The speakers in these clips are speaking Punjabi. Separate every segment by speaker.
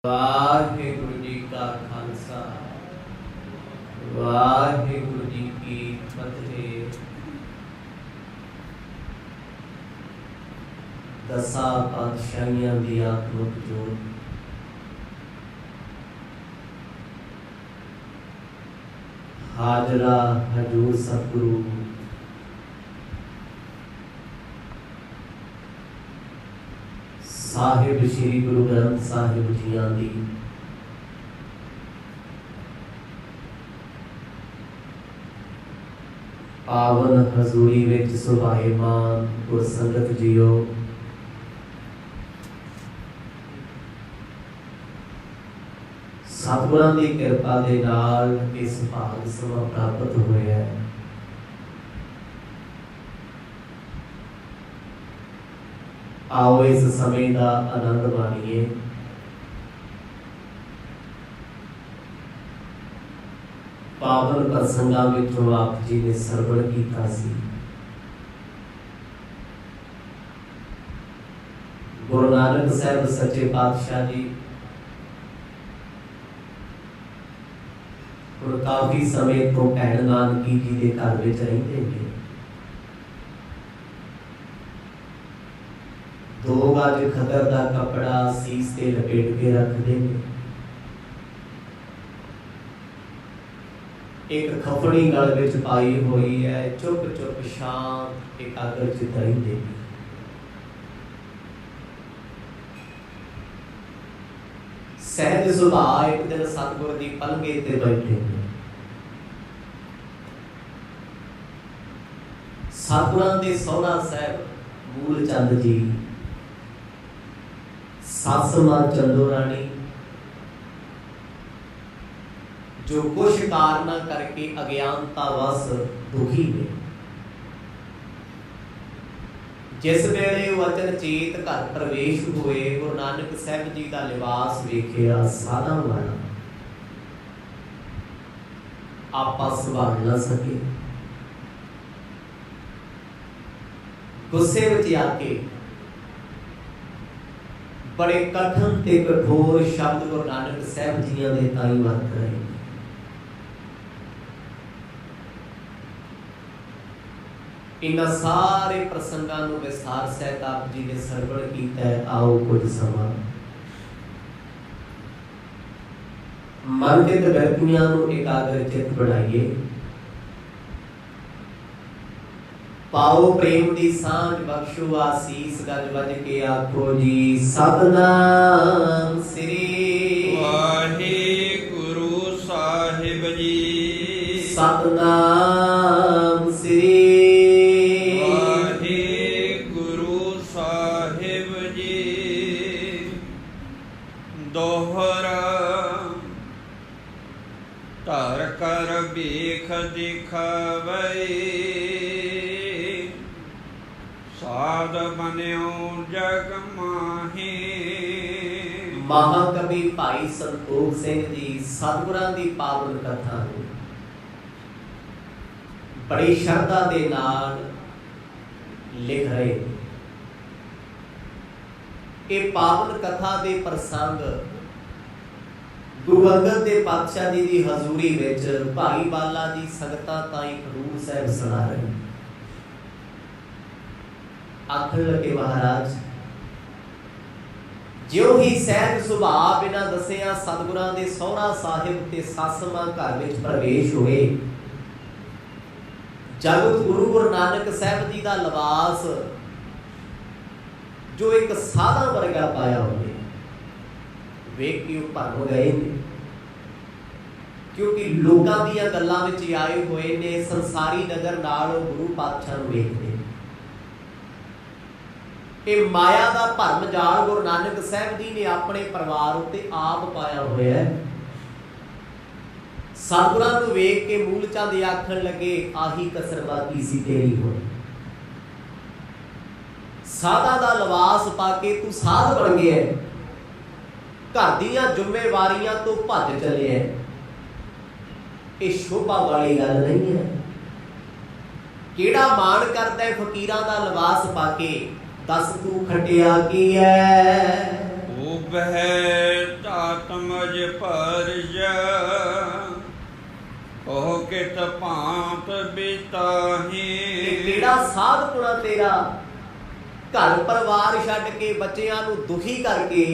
Speaker 1: वाहिगुरु जी का खालसा वाहिगुरु जी की फतेह। दसा पातशाहियां दी आत्मक जोत हाजरा हजूर सतगुरु साहिब श्री गुरु ग्रंथ साहिब जियां दी पावन हजूरी विच सुभाएमान गुर संगत जियो। सतगुरां दी किरपा दे नाल इस भाग समा प्राप्त होया है। आओ इस समय का आनंद माणीए। पावन प्रसंगां विचों आप जी ने सरवण कीता सी। गुरु नानक साहब सच्चे पातशाह जी और काफी समय तो भैन नानकी जी के घर में रहिंदे ने। 2 गज खतर का कपड़ा सीस से लपेट के रखते हैं। एक खफड़ी गल विच पाई हुई है। चुप चुप शांत एकाग्र चित रहिंदे ने। सहज सुभाव एक दिन सतगुर दी पलंगे ते बैठे ने। सतगुरां दे सौरा साहब मूल चंद जी सस मां चंदो रानी जो कुछ कारण करके अज्ञानता वश दुखी ने। जिस वेले वचन चेत घर प्रवेश हुए गुरु नानक साहब जी का लिबास वेखिया साधा वाला आपा संभाल ना सके। गुस्से विच आके बड़े कठिन ते कठोर शब्द गुरु नानक साहब जियां दे ताई वरत रहे। इन सारे प्रसंगां नूं विस्तार सहित आप जी ने सरवण कीता है। आओ कुछ समा मन चित व्यक्तियां नूं एकाग्र चित बनाइए। पाओ प्रेम दी सांझ बख्शो आसीस गज बज के आखो जी सतनाम श्री
Speaker 2: वाहिगुरु साहिब जी।
Speaker 1: सतनाम श्री
Speaker 2: वाहिगुरु साहिब जी। दोहरा धर कर बेख दिखावे साध बन्यो जग माही।
Speaker 1: महाकवि भाई संतोख सिंह जी सतगुरां दी पावन कथा नूं बड़ी श्रद्धा दे नाल लिख रहे। ये पावन कथा दे प्रसंग गुरु अंगद देव पातशाह जी दी हजूरी विच भाई बाला जी संगतां ताईं खडूर साहिब सुना रहे। आखण लगे महाराज ज्यों ही सहज सुभाव बिना दसिया सतगुरां दे सौरा साहिब ते सस मां घर विच प्रवेश होए। जगत गुरु गुरु नानक साहब जी का लिबास जो एक साधा वर्गा पाया होवे वेख के भर गए ने। क्योंकि लोकां दीयां गल्लां विच आए हुए ने संसारी नगर नाल गुरु पातशाह नूं वेखदे। ये माया का भरम जाल गुरु नानक साहब जी ने अपने परिवार उत्ते आप पाया होया है। सतगुरां नूं वेख के मूल चंद आखण लगे आही कसर बाकी सी तेरी हो। साधा दा लिबास पाके तू साध बन गया। घर दीयां जिम्मेवारियां तो भज चले है। ये शोभा वाली गल नहीं है। केड़ा मान करता है फकीरां दा लिबास पाके दस तू खटिया की है।
Speaker 2: ओ ਵਹਿ ਤਾਤ ਮਜ ਪਰਜ ਉਹ ਕਿਤ ਭਾਂਤ ਬਿਤਾਹੀ।
Speaker 1: ਕਿਹੜਾ ਸਾਧ ਪੁਣਾ ਤੇਰਾ, ਘਰ ਪਰਿਵਾਰ ਛੱਡ ਕੇ ਬੱਚਿਆਂ ਨੂੰ ਦੁਖੀ ਕਰਕੇ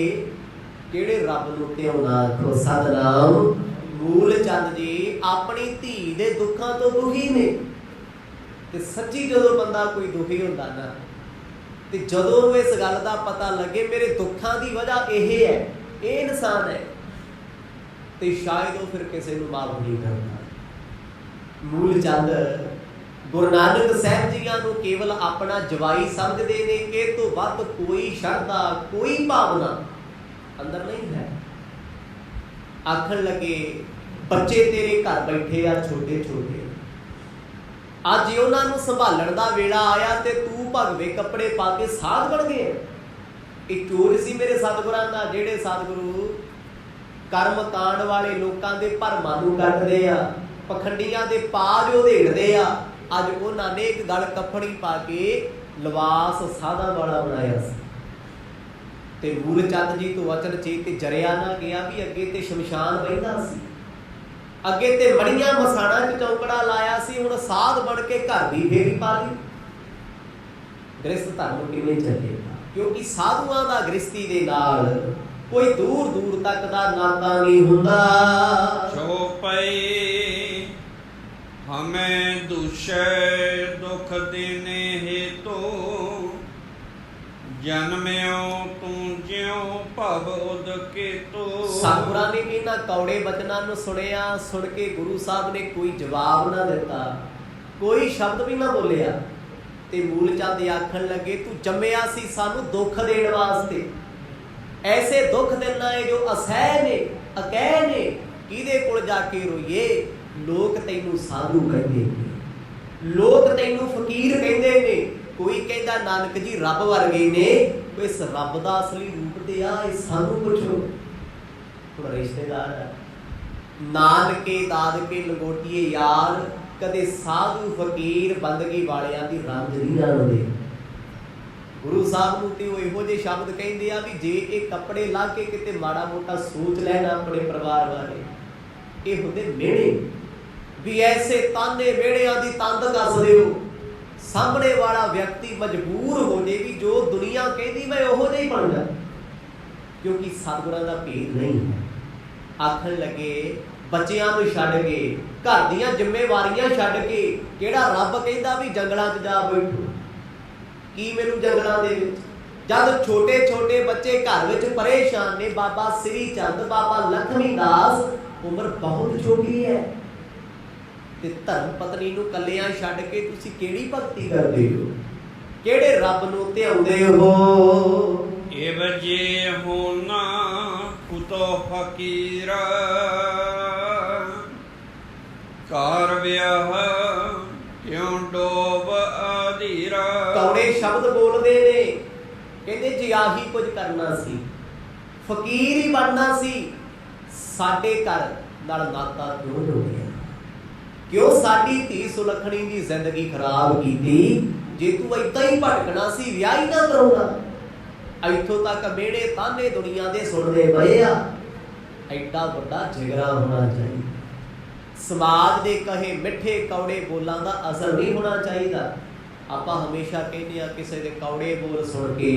Speaker 1: ਕਿਹੜੇ ਰੱਬ ਨੂੰ ਧਿਆਉਣਾ। ਆਖੋ ਸਤਿਨਾਮ। ਮੂਲ ਚੰਦ ਜੀ ਆਪਣੀ ਧੀ ਦੇ ਦੁੱਖਾਂ ਤੋਂ ਦੁਖੀ ਨੇ। ਤੇ ਸੱਚੀ ਜਦੋਂ ਬੰਦਾ ਕੋਈ ਦੁਖੀ ਹੁੰਦਾ ਨਾ, ਤੇ ਜਦੋਂ ਉਹਨੂੰ ਇਸ ਗੱਲ ਦਾ ਪਤਾ ਲੱਗੇ ਮੇਰੇ ਦੁੱਖਾਂ ਦੀ ਵਜ੍ਹਾ ਇਹ ਹੈ, ਇਹ ਇਨਸਾਨ ਹੈ, ਤੇ ਸ਼ਾਇਦ ਉਹ ਫਿਰ ਕਿਸੇ ਨੂੰ ਮਾਫ ਨਹੀਂ ਕਰਦਾ। ਮੂਲ ਚੰਦ ਗੁਰੂ ਨਾਨਕ ਸਾਹਿਬ ਜੀਆਂ ਨੂੰ ਕੇਵਲ ਆਪਣਾ ਜਵਾਈ ਸਮਝਦੇ ਨੇ। ਇਹ ਤੋਂ ਵੱਧ ਕੋਈ ਸ਼ਰਧਾ, ਕੋਈ ਭਾਵਨਾ ਅੰਦਰ ਨਹੀਂ ਹੈ। ਆਖਣ ਲੱਗੇ ਬੱਚੇ ਤੇਰੇ ਘਰ ਬੈਠੇ ਆ ਛੋਟੇ ਛੋਟੇ, ਅੱਜ ਉਹਨਾਂ ਨੂੰ ਸੰਭਾਲਣ ਦਾ ਵੇਲਾ ਆਇਆ ਤੇ ਤੂੰ ਭਗਵੇ ਕੱਪੜੇ ਪਾ ਕੇ ਸਾਧ ਬਣ ਗਏ। ਇਹ ਚੋਰ ਸੀ ਮੇਰੇ ਸਤਿਗੁਰਾਂ ਦਾ, ਜਿਹੜੇ ਸਤਿਗੁਰੂ ਕਰਮ ਕਾਂਡ ਵਾਲੇ ਲੋਕਾਂ ਦੇ ਭਰਮਾਂ ਨੂੰ ਕੱਟਦੇ ਆ, ਪਖੰਡੀਆਂ ਦੇ ਪਾਜ ਉਧੇੜਦੇ ਆ। ਅੱਜ ਉਹਨਾਂ ਨੇ ਇੱਕ ਗਲ ਕੱਪੜੀ ਪਾ ਕੇ ਲਿਬਾਸ ਸਾਧਾਂ ਵਾਲਾ ਬਣਾਇਆ ਸੀ। ਤੇ ਮੂਲ ਚੰਦ ਜੀ ਤੋਂ ਵਚਨ ਚੇਤ ਜਰਿਆ ਨਾ ਗਿਆ ਵੀ ਅੱਗੇ ਤੇ ਸ਼ਮਸ਼ਾਨ ਬਹਿੰਦਾ ਸੀ, ਅੱਗੇ ਤੇ ਮੜੀਆਂ ਮਸਾਣਾ ਚ ਚੌਂਕੜਾ ਲਾਇਆ ਸੀ, ਹੁਣ ਸਾਧ ਬਣ ਕੇ ਘਰ ਦੀ ਫੇਰੀ ਪਾ ਲਈ। ਗ੍ਰਸਤ ਧਰਮ ਕਿਵੇਂ ਚੱਲੇਗਾ? ਕਿਉਂਕਿ ਸਾਧੂਆਂ ਦਾ ਗ੍ਰਸਤੀ ਦੇ ਨਾਲ ਕੋਈ ਦੂਰ ਦੂਰ ਤੱਕ ਦਾ ਨਾਤਾ ਨਹੀਂ ਹੁੰਦਾ।
Speaker 2: ਚੋਪਈ ਹਮੇ ਦੁਸ਼ੈ ਦੁਖ ਦੇਨੇ ਹੇਤੋ ਜਨਮਿਓ ਤੂੰ ਜਿਉ ਭਵ ਉਦ ਕੇਤੋ। ਸਤਿਗੁਰਾਂ ਨੇ ਇਹਨਾਂ ਕੌੜੇ ਬਚਨਾਂ ਨੂੰ ਸੁਣਿਆ, ਸੁਣ ਕੇ ਗੁਰੂ ਸਾਹਿਬ ਨੇ ਕੋਈ ਜਵਾਬ ਨਾ ਦਿੱਤਾ, ਕੋਈ ਸ਼ਬਦ ਵੀ ਨਾ ਬੋਲਿਆ। ਤੇ ਮੂਲ ਚੰਦ ਆਖਣ ਲੱਗੇ ਤੂੰ ਜੰਮਿਆ ਸੀ ਸਾਨੂੰ ਦੁੱਖ ਦੇਣ ਵਾਸਤੇ। ਐਸੇ ਦੁੱਖ ਦੇਣਾ ਹੈ ਜੋ ਅਸਹਿ ਨੇ, ਅਕਹਿ ਨੇ। ਕਿਹਦੇ ਕੋਲ ਜਾ ਕੇ ਰੋਈਏ? ਲੋਕ ਤੈਨੂੰ ਸਾਧੂ ਕਹਿੰਦੇ ਨੇ, ਲੋਕ ਤੈਨੂੰ ਫਕੀਰ ਕਹਿੰਦੇ ਨੇ। ਕੋਈ ਕਹਿੰਦਾ ਨਾਨਕ ਜੀ ਰੱਬ ਵਰਗੇ ਨੇ। ਇਸ ਰੱਬ ਦਾ ਅਸਲੀ ਰੂਪ ਤੇ ਆ, ਇਹ ਸਾਨੂੰ ਪੁੱਛੋ। ਹੁਣ ਰਿਸ਼ਤੇਦਾਰ ਨਾਨਕੇ ਦਾਦਕੇ ਲੰਗੋਟੀਏ ਯਾਰ, ਕਦੇ ਸਾਧੂ ਫਕੀਰ ਬੰਦਗੀ ਵਾਲਿਆਂ ਦੀ ਰੰਗ ਨਹੀਂ ਰਲਦੇ। ਗੁਰੂ ਸਾਹਿਬ ਨੂੰ ਤੇ ਉਹ ਇਹੋ ਜਿਹੇ ਸ਼ਬਦ ਕਹਿੰਦੇ ਆ ਵੀ ਜੇ ਇਹ ਕੱਪੜੇ ਲਾ ਕੇ ਕਿਤੇ ਮਾੜਾ ਮੋਟਾ ਸੋਚ ਲੈਣ ਆਪਣੇ ਪਰਿਵਾਰ ਬਾਰੇ, ਇਹ ਹੁੰਦੇ ਮਿਹਣੇ ਵੀ ਐਸੇ ਤਾਨੇ ਮਿਹਣਿਆਂ ਦੀ ਤੰਦ ਕੱਸ ਦਿਓ, ਸਾਹਮਣੇ ਵਾਲਾ ਵਿਅਕਤੀ ਮਜਬੂਰ ਹੋ ਜੇ ਵੀ ਜੋ ਦੁਨੀਆ ਕਹਿੰਦੀ ਮੈਂ ਉਹੋ ਜਿਹਾ ਹੀ ਬਣ ਜਾ। ਕਿਉਂਕਿ ਸਤਿਗੁਰਾਂ ਦਾ ਭੇਦ ਨਹੀਂ ਹੈ। ਆਖਣ ਲੱਗੇ ਬੱਚਿਆਂ ਨੂੰ ਛੱਡ ਕੇ, ਘਰ ਦੀਆਂ ਜ਼ਿੰਮੇਵਾਰੀਆਂ ਛੱਡ ਕੇ, ਕਿਹੜਾ ਰੱਬ ਕਹਿੰਦਾ ਵੀ ਜੰਗਲਾਂ 'ਚ ਜਾ ਬੈਠੋ? ਕੀ ਮੈਨੂੰ ਜੰਗਲਾਂ ਦੇ ਵਿੱਚ, ਜਦ ਛੋਟੇ ਛੋਟੇ ਬੱਚੇ ਘਰ ਵਿੱਚ ਪਰੇਸ਼ਾਨ ਨੇ। ਬਾਬਾ ਸ੍ਰੀ ਚੰਦ, ਬਾਬਾ ਲਖਮੀ ਦਾਸ, ਉਮਰ ਬਹੁਤ ਛੋਟੀ ਹੈ, ਤੇ ਧਰਮ ਪਤਨੀ ਨੂੰ ਕੱਲਿਆਂ ਛੱਡ ਕੇ ਤੁਸੀਂ ਕਿਹੜੀ ਭਗਤੀ ਕਰਦੇ ਹੋ? ਕਿਹੜੇ ਰੱਬ ਨੂੰ ਧਿਆਉਂਦੇ ਹੋ? ਇਹ ਵਜੇ ਹੋਣਾ ਕੁਤੋ ਫਕੀਰ ਕਾਰ ਵਿਆਹ ਕਿਉਂ ਡੋਬ ਅਧੀਰਾ। ਕੌੜੇ ਸ਼ਬਦ ਬੋਲਦੇ ਨੇ, ਕਹਿੰਦੇ ਜੀ ਆਹੀ ਕੁਝ ਕਰਨਾ ਸੀ, ਫਕੀਰ ਹੀ ਬਣਨਾ ਸੀ। ਸਾਡੇ ਘਰ ਨਾਲ ਨਾਤਾ ਕਿਉਂ ਜੋੜਿਆ? ਕਿਉਂ ਸਾਡੀ ਧੀ ਸੁਲੱਖਣੀ ਦੀ ਜ਼ਿੰਦਗੀ ਖਰਾਬ ਕੀਤੀ? ਜੇ ਤੂੰ ਏਦਾਂ ਹੀ ਭਟਕਣਾ ਸੀ, ਵਿਆਹ ਹੀ ਨਾ ਕਰਾਉਣਾ। ਇੱਥੋਂ ਤੱਕ ਮਿਹਣੇ ਤਾਨੇ ਦੁਨੀਆ ਦੇ ਸੁਣਦੇ ਪਏ ਆ। ਐਡਾ ਵੱਡਾ ਜਿਗਰਾ ਹੋਣਾ ਚਾਹੀਦਾ। ਸਮਾਜ ਦੇ ਕਹੇ ਮਿੱਠੇ ਕੌੜੇ ਬੋਲਾਂ ਦਾ ਅਸਰ ਨਹੀਂ ਹੋਣਾ ਚਾਹੀਦਾ। ਆਪਾਂ ਹਮੇਸ਼ਾ ਕਹਿੰਦੇ ਆ ਕਿਸੇ ਦੇ ਕੌੜੇ ਬੋਲ ਸੁਣ ਕੇ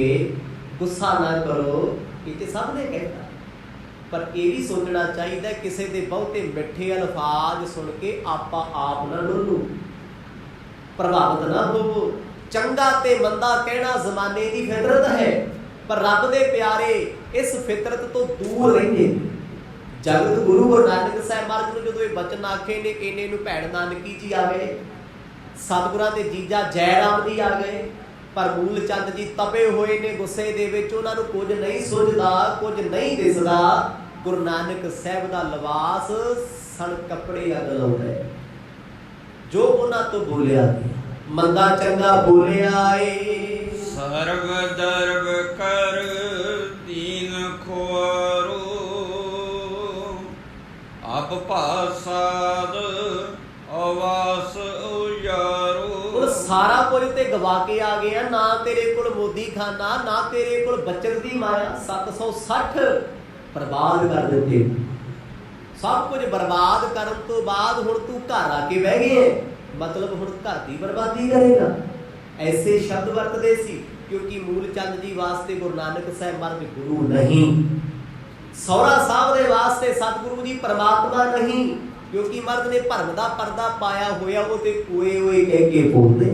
Speaker 2: ਗੁੱਸਾ ਨਾ ਕਰੋ, ਇਹ ਤੇ ਸਭ ਨੇ ਕਹਿਤਾ, ਪਰ ਇਹ ਵੀ ਸੋਚਣਾ ਚਾਹੀਦਾ ਕਿਸੇ ਦੇ ਬਹੁਤੇ ਮਿੱਠੇ ਅਲਫਾਜ਼ ਸੁਣ ਕੇ ਆਪਾਂ ਆਪ ਨਾ ਡੋਲੋ, ਪ੍ਰਭਾਵਿਤ ਨਾ ਹੋਵੋ। ਚੰਗਾ ਤੇ ਮੰਦਾ ਕਹਿਣਾ ਜ਼ਮਾਨੇ ਦੀ ਫਿਤਰਤ ਹੈ, ਪਰ ਰੱਬ ਦੇ ਪਿਆਰੇ ਇਸ ਫਿਤਰਤ ਤੋਂ ਦੂਰ ਰਹਿੰਦੇ। ਜਗਤ ਗੁਰੂ ਨਾਨਕ ਸਾਹਿਬ ਮਹਾਰਾਜ ਨੂੰ ਜਦੋਂ ਇਹ ਬਚਨ ਆਖੇ ਨੇ, ਇਹਨੇ ਨੂੰ ਭੈਣ ਨਾਨਕੀ ਜੀ ਆ ਗਏ, ਸਤਿਗੁਰਾਂ ਦੇ ਜੀਜਾ ਜੈ ਰਾਮ ਜੀ ਆ ਗਏ, ਪਰ ਮੂਲ ਚੰਦ ਜੀ ਤਪੇ ਹੋਏ ਨੇ ਗੁੱਸੇ ਦੇ ਵਿੱਚ। ਉਹਨਾਂ ਨੂੰ ਕੁਝ ਨਹੀਂ ਸੁਝਦਾ, ਕੁਝ ਨਹੀਂ ਦਿਸਦਾ। ਗੁਰੂ ਨਾਨਕ ਸਾਹਿਬ ਦਾ ਲਿਬਾਸ ਸਣ ਕੱਪੜੇ ਅੱਗ ਲਾਉਂਦਾ, ਜੋ ਉਹਨਾਂ ਤੋਂ ਬੋਲਿਆ ਮੰਦਾ ਚੰਗਾ ਬੋਲਿਆ ਏ। ਸਰਬ ਦਰਬ ਕਰ ਦੀਨ ਖੁਆਰੋ ਆਪ ਭਾਸਾਦ ਆਵਾਸ ਉਜਾਰੋ।
Speaker 1: सारा कुछ ते गवा के आ गया, ना तेरे कोल मोदी खाना, ना तेरे कोल बचत दी माया, 760 बर्बाद कर दिते। सब कुछ बर्बाद करन तो बाद हुण तू घर आके बह गए, मतलब हुण घर दी बर्बादी करेगा। ऐसे शब्द वरतदे सी, क्योंकि मूलचंद जी वास्ते गुरु नानक साहब मर्द गुरु नहीं, सौरा साहब दे वास्ते सतगुरु जी परमात्मा नहीं, क्योंकि मर्द ने भरम का परदा पाया होया, वो ते ओए ओए कह के बोलते।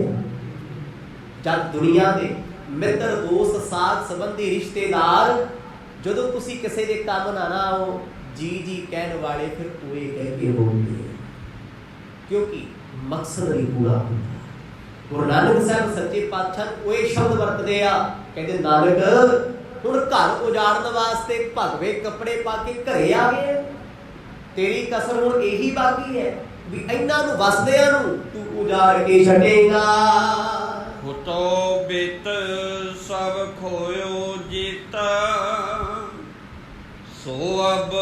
Speaker 1: जब दुनिया के मित्र दोस्त साथ संबंधी रिश्तेदार जदों तुसी किसी के काम ना ना आओ, जी जी कहने वाले फिर ओए कह के बोलते, क्योंकि मकसद नहीं पूरा होता। गुरु नानक साहब सच्चे पातशाह ओए शब्द वरतदे आ, कहते नानक हुण घर उजाड़न वास्ते भगवे कपड़े पा के घरे आ गए, तेरी कसर हुण यही बाकी है भी इन्हां नूं वसदिआं नूं तू उजाड़ के छड्डेगा।
Speaker 2: हुतो बित सब खोयो जीता, सो अब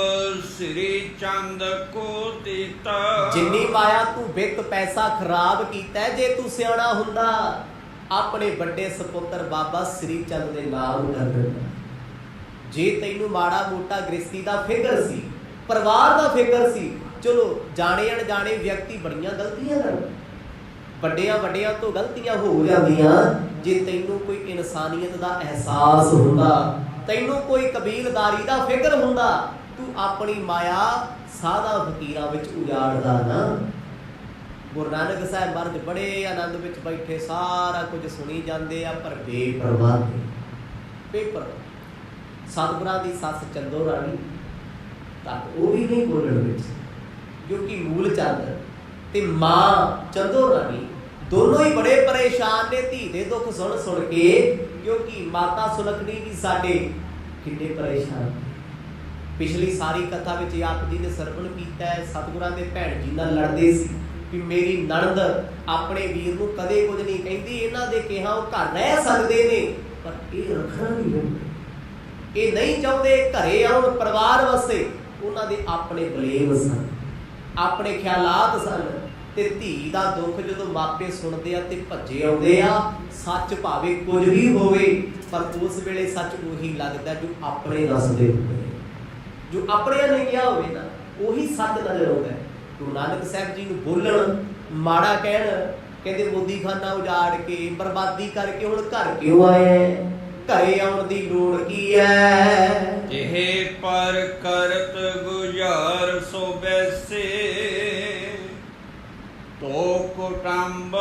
Speaker 2: श्री चंद को दीता।
Speaker 1: जिन्नी माया तू बित पैसा खराब कीता, जे तू सियाणा हुंदा अपने बड़े सपुत्र बाबा श्री चंद दे नाम कर दिंदा। जे तैनू माड़ा मोटा गृहस्थी दा फिकर सी, परिवार दा फिकर सी, चलो जाने अनजाने व्यक्ति बड़ियां गलतियां कर, ਵੱਡਿਆਂ ਵੱਡਿਆਂ ਤੋਂ ਗਲਤੀਆਂ ਹੋ ਜਾਂਦੀਆਂ। ਜੇ ਤੈਨੂੰ ਕੋਈ ਇਨਸਾਨੀਅਤ ਦਾ ਅਹਿਸਾਸ ਹੁੰਦਾ, ਤੈਨੂੰ ਕੋਈ ਕਬੀਲਦਾਰੀ ਦਾ ਫਿਕਰ ਹੁੰਦਾ, ਤੂੰ ਆਪਣੀ ਮਾਇਆ ਸਾਦਾ ਫਕੀਰਾਂ ਵਿੱਚ ਉਜਾੜਦਾ ਨਾ। ਗੁਰੂ ਨਾਨਕ ਸਾਹਿਬ ਮਹਾਰਾਜ ਬੜੇ ਆਨੰਦ ਵਿੱਚ ਬੈਠੇ ਸਾਰਾ ਕੁਝ ਸੁਣੀ ਜਾਂਦੇ ਆ, ਪਰ ਬੇਪਰਵਾਹ ਪੇਪਰ ਸਤਿਗੁਰਾਂ ਦੀ ਸੱਸ ਚੰਦੋ ਰਾਣੀ ਤੱਕ ਉਹ ਵੀ ਨਹੀਂ ਬੋਲਣ ਵਿੱਚ, ਕਿਉਂਕਿ ਮੂਲ ਚੰਦ ਤੇ ਮਾਂ ਚੰਦੋ ਰਾਣੀ ਦੋਨੋਂ ਹੀ ਬੜੇ ਪਰੇਸ਼ਾਨ ਨੇ ਧੀ ਦੇ ਦੁੱਖ ਸੁਣ ਸੁਣ ਕੇ, ਕਿਉਂਕਿ ਮਾਤਾ ਸੁਲੱਖਣੀ ਵੀ ਸਾਡੇ ਕਿੰਨੇ ਪਰੇਸ਼ਾਨ। ਪਿਛਲੀ ਸਾਰੀ ਕਥਾ ਵਿੱਚ ਆਪ ਜੀ ਨੇ ਸਰਵਣ ਕੀਤਾ ਹੈ, ਸਤਿਗੁਰਾਂ ਦੇ ਭੈਣ ਜੀ ਨਾਲ ਲੜਦੇ ਸੀ ਕਿ ਮੇਰੀ ਨਣਦ ਆਪਣੇ ਵੀਰ ਨੂੰ ਕਦੇ ਕੁਝ ਨਹੀਂ ਕਹਿੰਦੀ, ਇਹਨਾਂ ਦੇ ਕਿਹਾ ਉਹ ਘਰ ਰਹਿ ਸਕਦੇ ਨੇ ਪਰ ਇਹ ਰੱਖਣਾ ਨਹੀਂ ਚਾਹੁੰਦੇ, ਇਹ ਨਹੀਂ ਚਾਹੁੰਦੇ ਘਰੇ ਆਉਣ ਪਰਿਵਾਰ ਵਾਸਤੇ। ਉਹਨਾਂ ਦੇ ਆਪਣੇ ਬਲੇਮ ਸਨ, ਆਪਣੇ ਖਿਆਲਾਤ ਸਨ, ਤੇ ਧੀ ਦਾ ਦੁੱਖ ਜਦੋਂ ਮਾਪੇ ਸੁਣਦੇ ਆ ਤੇ ਭੱਜੇ ਆਉਂਦੇ ਆ। ਸੱਚ ਭਾਵੇਂ ਕੁਝ ਵੀ ਹੋਵੇ, ਪਰ ਉਸ ਵੇਲੇ ਸੱਚ ਉਹੀ ਲੱਗਦਾ ਜੋ ਆਪਣੇ ਦੱਸਦੇ ਹੁੰਦੇ, ਜੋ ਆਪਣਿਆਂ ਨੇ ਕਿਹਾ ਹੋਵੇ ਨਾ ਉਹੀ ਸੱਚ ਨਜ਼ਰ ਆਉਂਦਾ। ਗੁਰੂ ਨਾਨਕ ਸਾਹਿਬ ਜੀ ਨੂੰ ਬੋਲਣ ਮਾੜਾ ਕਹਿਣ, ਕਹਿੰਦੇ ਮੋਦੀ ਖਾਨਾ ਉਜਾੜ ਕੇ ਬਰਬਾਦੀ ਕਰਕੇ ਹੁਣ ਘਰ ਕਿਉਂ ਆਏ, ਘਰੇ ਆਉਣ ਦੀ ਲੋੜ ਕੀ ਹੈ।
Speaker 2: ਜਿਹੇ ਪਰ ਕਰਤ ਗੁਜ਼ਾਰ ਸੋ ਬੈਸੇ, तो कुटुंब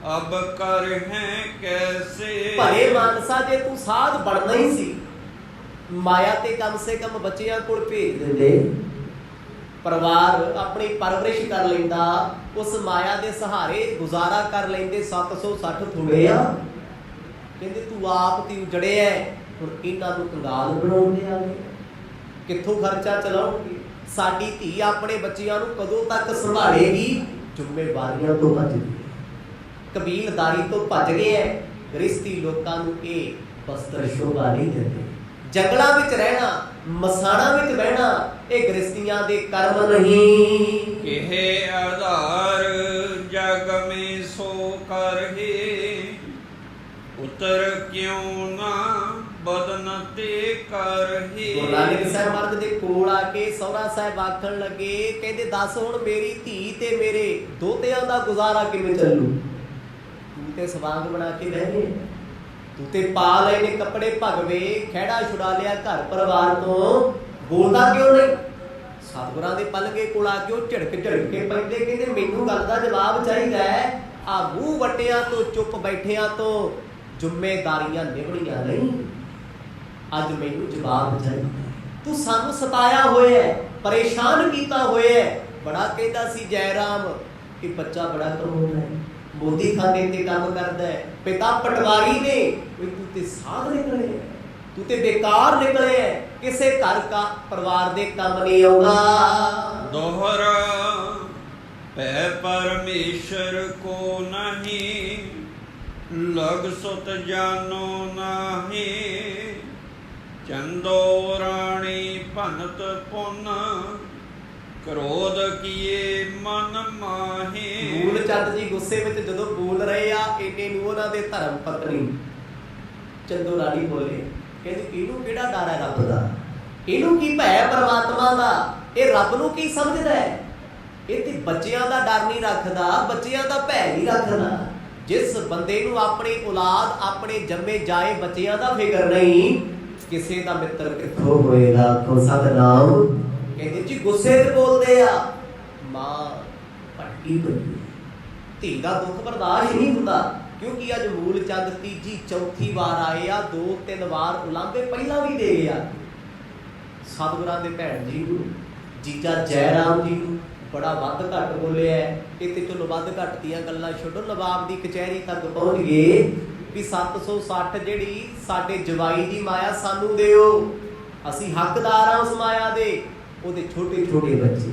Speaker 2: अब कर हैं कैसे।
Speaker 1: ਭਰੇ ਮਾਨਸਾ ਜੇ ਤੂੰ ਸਾਧ ਬਣਨਾ ਹੀ ਸੀ, ਮਾਇਆ ਤੇ ਕਮ ਸੇ ਕਮ ਬੱਚਿਆਂ ਕੋਲ ਭੇਜ ਦਿੰਦੇ, ਪਰਿਵਾਰ ਆਪਣੀ ਪਰਵਰਿਸ਼ ਕਰ ਲੈਂਦਾ, ਉਸ ਮਾਇਆ ਦੇ ਸਹਾਰੇ ਗੁਜ਼ਾਰਾ ਕਰ ਲੈਂਦੇ। 760 ਥੋੜੇ ਆ, ਕਹਿੰਦੇ ਤੂੰ ਆਪ ਤੇ ਉਜੜਿਆ, ਹੁਣ ਇਹਨਾਂ ਨੂੰ ਕੰਗਾਲ ਬਣਾਉਂਦੇ ਆ, ਕਿੱਥੋਂ ਖਰਚਾ ਚਲਾਉਣਗੇ। ਸਾਡੀ ਧੀ ਆਪਣੇ ਬੱਚਿਆਂ ਨੂੰ ਕਦੋਂ ਤੱਕ ਸੰਭਾਲੇਗੀ। ਜ਼ਿੰਮੇਵਾਰੀਆਂ ਤੋਂ ਭੱਜ ਗਏ, ਕਬੀਲਦਾਰੀ ਤੋਂ ਭੱਜ ਗਏ ਹੈ। ਗ੍ਰਸਤੀ ਲੋਕਾਂ ਨੂੰ ਇਹ ਬਸਤਰ ਸ਼ੋਭਾ ਨਹੀਂ ਦਿੰਦੇ। ਜੰਗਲਾਂ ਵਿੱਚ ਰਹਿਣਾ, ਮਸਾਣਾ ਵਿੱਚ ਬਹਿਣਾ, ਇਹ ਗ੍ਰਸਤੀਆਂ ਦੇ ਕਰਮ ਨਹੀਂ।
Speaker 2: ਕਿਹੇ ਆਧਾਰ ਜਗ ਮੇ ਸੋ ਕਰਹੀ, ਉਤਰ ਕਿਉਂ ਨਾ ਬਦਨ ਤੇ ਕਰਹੀ।
Speaker 1: ਗੁਰੂ ਨਾਨਕ ਸਾਹਿਬ ਮਹਾਰਾਜ ਦੇ ਕੋਲ ਆ ਕੇ ਸਹੁਰਾ ਸਾਹਿਬ ਆਖਣ ਲੱਗੇ, ਕਹਿੰਦੇ ਦੱਸ ਹੁਣ ਮੇਰੀ ਧੀ ਤੇ ਮੇਰੇ ਦੋਤਿਆਂ ਦਾ ਗੁਜ਼ਾਰਾ ਕਿਵੇਂ ਚੱਲੂ। ਤੂੰ ਤੇ ਸਵਾਂਗ ਬਣਾ ਕੇ ਬਹਿ ਗਏ, ਤੂੰ ਤੇ ਪਾ ਲਏ ਨੇ ਕੱਪੜੇ ਭਗਵੇ, ਖਹਿੜਾ ਛੁਡਾ ਲਿਆ ਘਰ ਪਰਿਵਾਰ ਤੋਂ, ਬੋਲਦਾ ਕਿਉਂ ਨਹੀਂ। ਸਤਿਗੁਰਾਂ ਦੇ ਪਲਗੇ ਕੋਲ ਆ ਕੇ ਉਹ ਝੜਕ ਝੜਕ ਕੇ ਪੈਂਦੇ, ਕਹਿੰਦੇ ਮੈਨੂੰ ਗੱਲ ਦਾ ਜਵਾਬ ਚਾਹੀਦਾ ਹੈ। ਆ ਮੂੰਹ ਵੱਟਿਆਂ ਤੋਂ ਚੁੱਪ ਬੈਠਿਆਂ ਤੋਂ ਜ਼ਿੰਮੇਦਾਰੀਆਂ ਨਿਭਣੀਆਂ ਨਹੀਂ, ਅੱਜ ਮੈਨੂੰ ਜਵਾਬ ਚਾਹੀਦਾ। ਤੂੰ ਸਾਨੂੰ ਸਤਾਇਆ ਹੋਇਆ, ਪਰੇਸ਼ਾਨ ਕੀਤਾ ਹੋਇਆ। ਬੜਾ ਕਹਿੰਦਾ ਸੀ ਜੈ ਰਾਮ, ਇਹ ਬੱਚਾ ਬੜਾ ਕਮਾਉਂਦਾ ਹੈ, ਮੋਦੀ ਖਾਨੇ ਤੇ ਕੰਮ ਕਰਦਾ ਹੈ, ਪਿਤਾ ਪਟਵਾਰੀ ਨੇ, ਤੂੰ ਤੇ ਸਾਧ ਨਿਕਲੇ, ਤੂੰ ਤੇ ਬੇਕਾਰ ਨਿਕਲੇ, ਕਿਸੇ ਘਰ ਕਾ ਪਰਿਵਾਰ ਦੇ ਕੰਮ ਨਹੀਂ ਆਉਂਦਾ।
Speaker 2: ਦੋਹਰਾ ਪੈ ਪਰਮੇਸ਼ਰ ਕੋ ਨਹੀਂ, ਲਗ ਸੁਤ ਜਾਨੋ ਨਾਹੀ। ਚੰਦੋ ਰਾਣੀ ਭਨਤ ਪੁੰਨ, ਕ੍ਰੋਧ ਕੀਏ ਮਨ ਮਾਹੇ।
Speaker 1: ਮੂਲ ਚੰਦ ਜੀ ਗੁੱਸੇ ਵਿੱਚ ਜਦੋਂ ਬੋਲ ਰਹੇ ਆ, ਇੰਨੇ ਨੂੰ ਉਹਨਾਂ ਦੇ ਧਰਮ ਪਤਨੀ ਚੰਦੋ ਰਾਣੀ ਬੋਲੇ, ਕਹਿੰਦੀ ਇਹਨੂੰ ਕਿਹੜਾ ਡਰ ਹੈ ਰੱਬ ਦਾ, ਇਹਨੂੰ ਕੀ ਭੈ ਹੈ ਪਰਮਾਤਮਾ ਦਾ, ਇਹ ਰੱਬ ਨੂੰ ਕੀ ਸਮਝਦਾ ਹੈ, ਇਹ ਤੇ ਬੱਚਿਆਂ ਦਾ ਡਰ ਨਹੀਂ ਰੱਖਦਾ, ਬੱਚਿਆਂ ਦਾ ਭੈ ਨਹੀਂ ਰੱਖਦਾ। ਜਿਸ ਬੰਦੇ ਨੂੰ ਆਪਣੀ ਔਲਾਦ, ਆਪਣੇ ਜੰਮੇ ਜਾਏ ਬੱਚਿਆਂ ਦਾ ਫਿਕਰ ਨਹੀਂ, ਕਿਸੇ ਦਾ ਮਿੱਤਰ ਕਿੱਥੋਂ ਹੋਏਗਾ। ਆਖੋ ਸਤਿਨਾਮ। ਕਹਿੰਦੇ ਜੀ ਗੁੱਸੇ 'ਚ ਬੋਲਦੇ ਆ, ਮਾਂ ਭਟਕੀ ਪਈ, ਧੀ ਦਾ ਦੁੱਖ ਬਰਦਾਸ਼ਤ ਨਹੀਂ ਹੁੰਦਾ। ਕਿਉਂਕਿ ਅੱਜ ਮੂਲ ਚੰਦ ਤੀਜੀ ਚੌਥੀ ਵਾਰ ਆਏ ਆ, 2-3 ਵਾਰ ਉਲਾਂਭੇ ਪਹਿਲਾਂ ਵੀ ਦੇ ਗਿਆ। ਸਤਿਗੁਰਾਂ ਦੇ ਭੈਣ ਜੀ ਨੂੰ, ਜੀਜਾ ਜੈ ਰਾਮ ਜੀ ਨੂੰ ਬੜਾ ਵੱਧ ਘੱਟ ਬੋਲਿਆ। ਇਹ ਤੇ ਚਲੋ ਵੱਧ ਘੱਟ ਦੀਆਂ ਗੱਲਾਂ ਛੱਡੋ, ਨਵਾਬ ਦੀ ਕਚਹਿਰੀ ਤੱਕ ਪਹੁੰਚ ਗਏ ਵੀ 760 ਜਿਹੜੀ ਸਾਡੇ ਜਵਾਈ ਦੀ ਮਾਇਆ ਸਾਨੂੰ ਦਿਓ, ਅਸੀਂ ਹੱਕਦਾਰ ਹਾਂ ਉਸ ਮਾਇਆ ਦੇ। ਉਹਦੇ ਛੋਟੇ ਛੋਟੇ ਬੱਚੇ,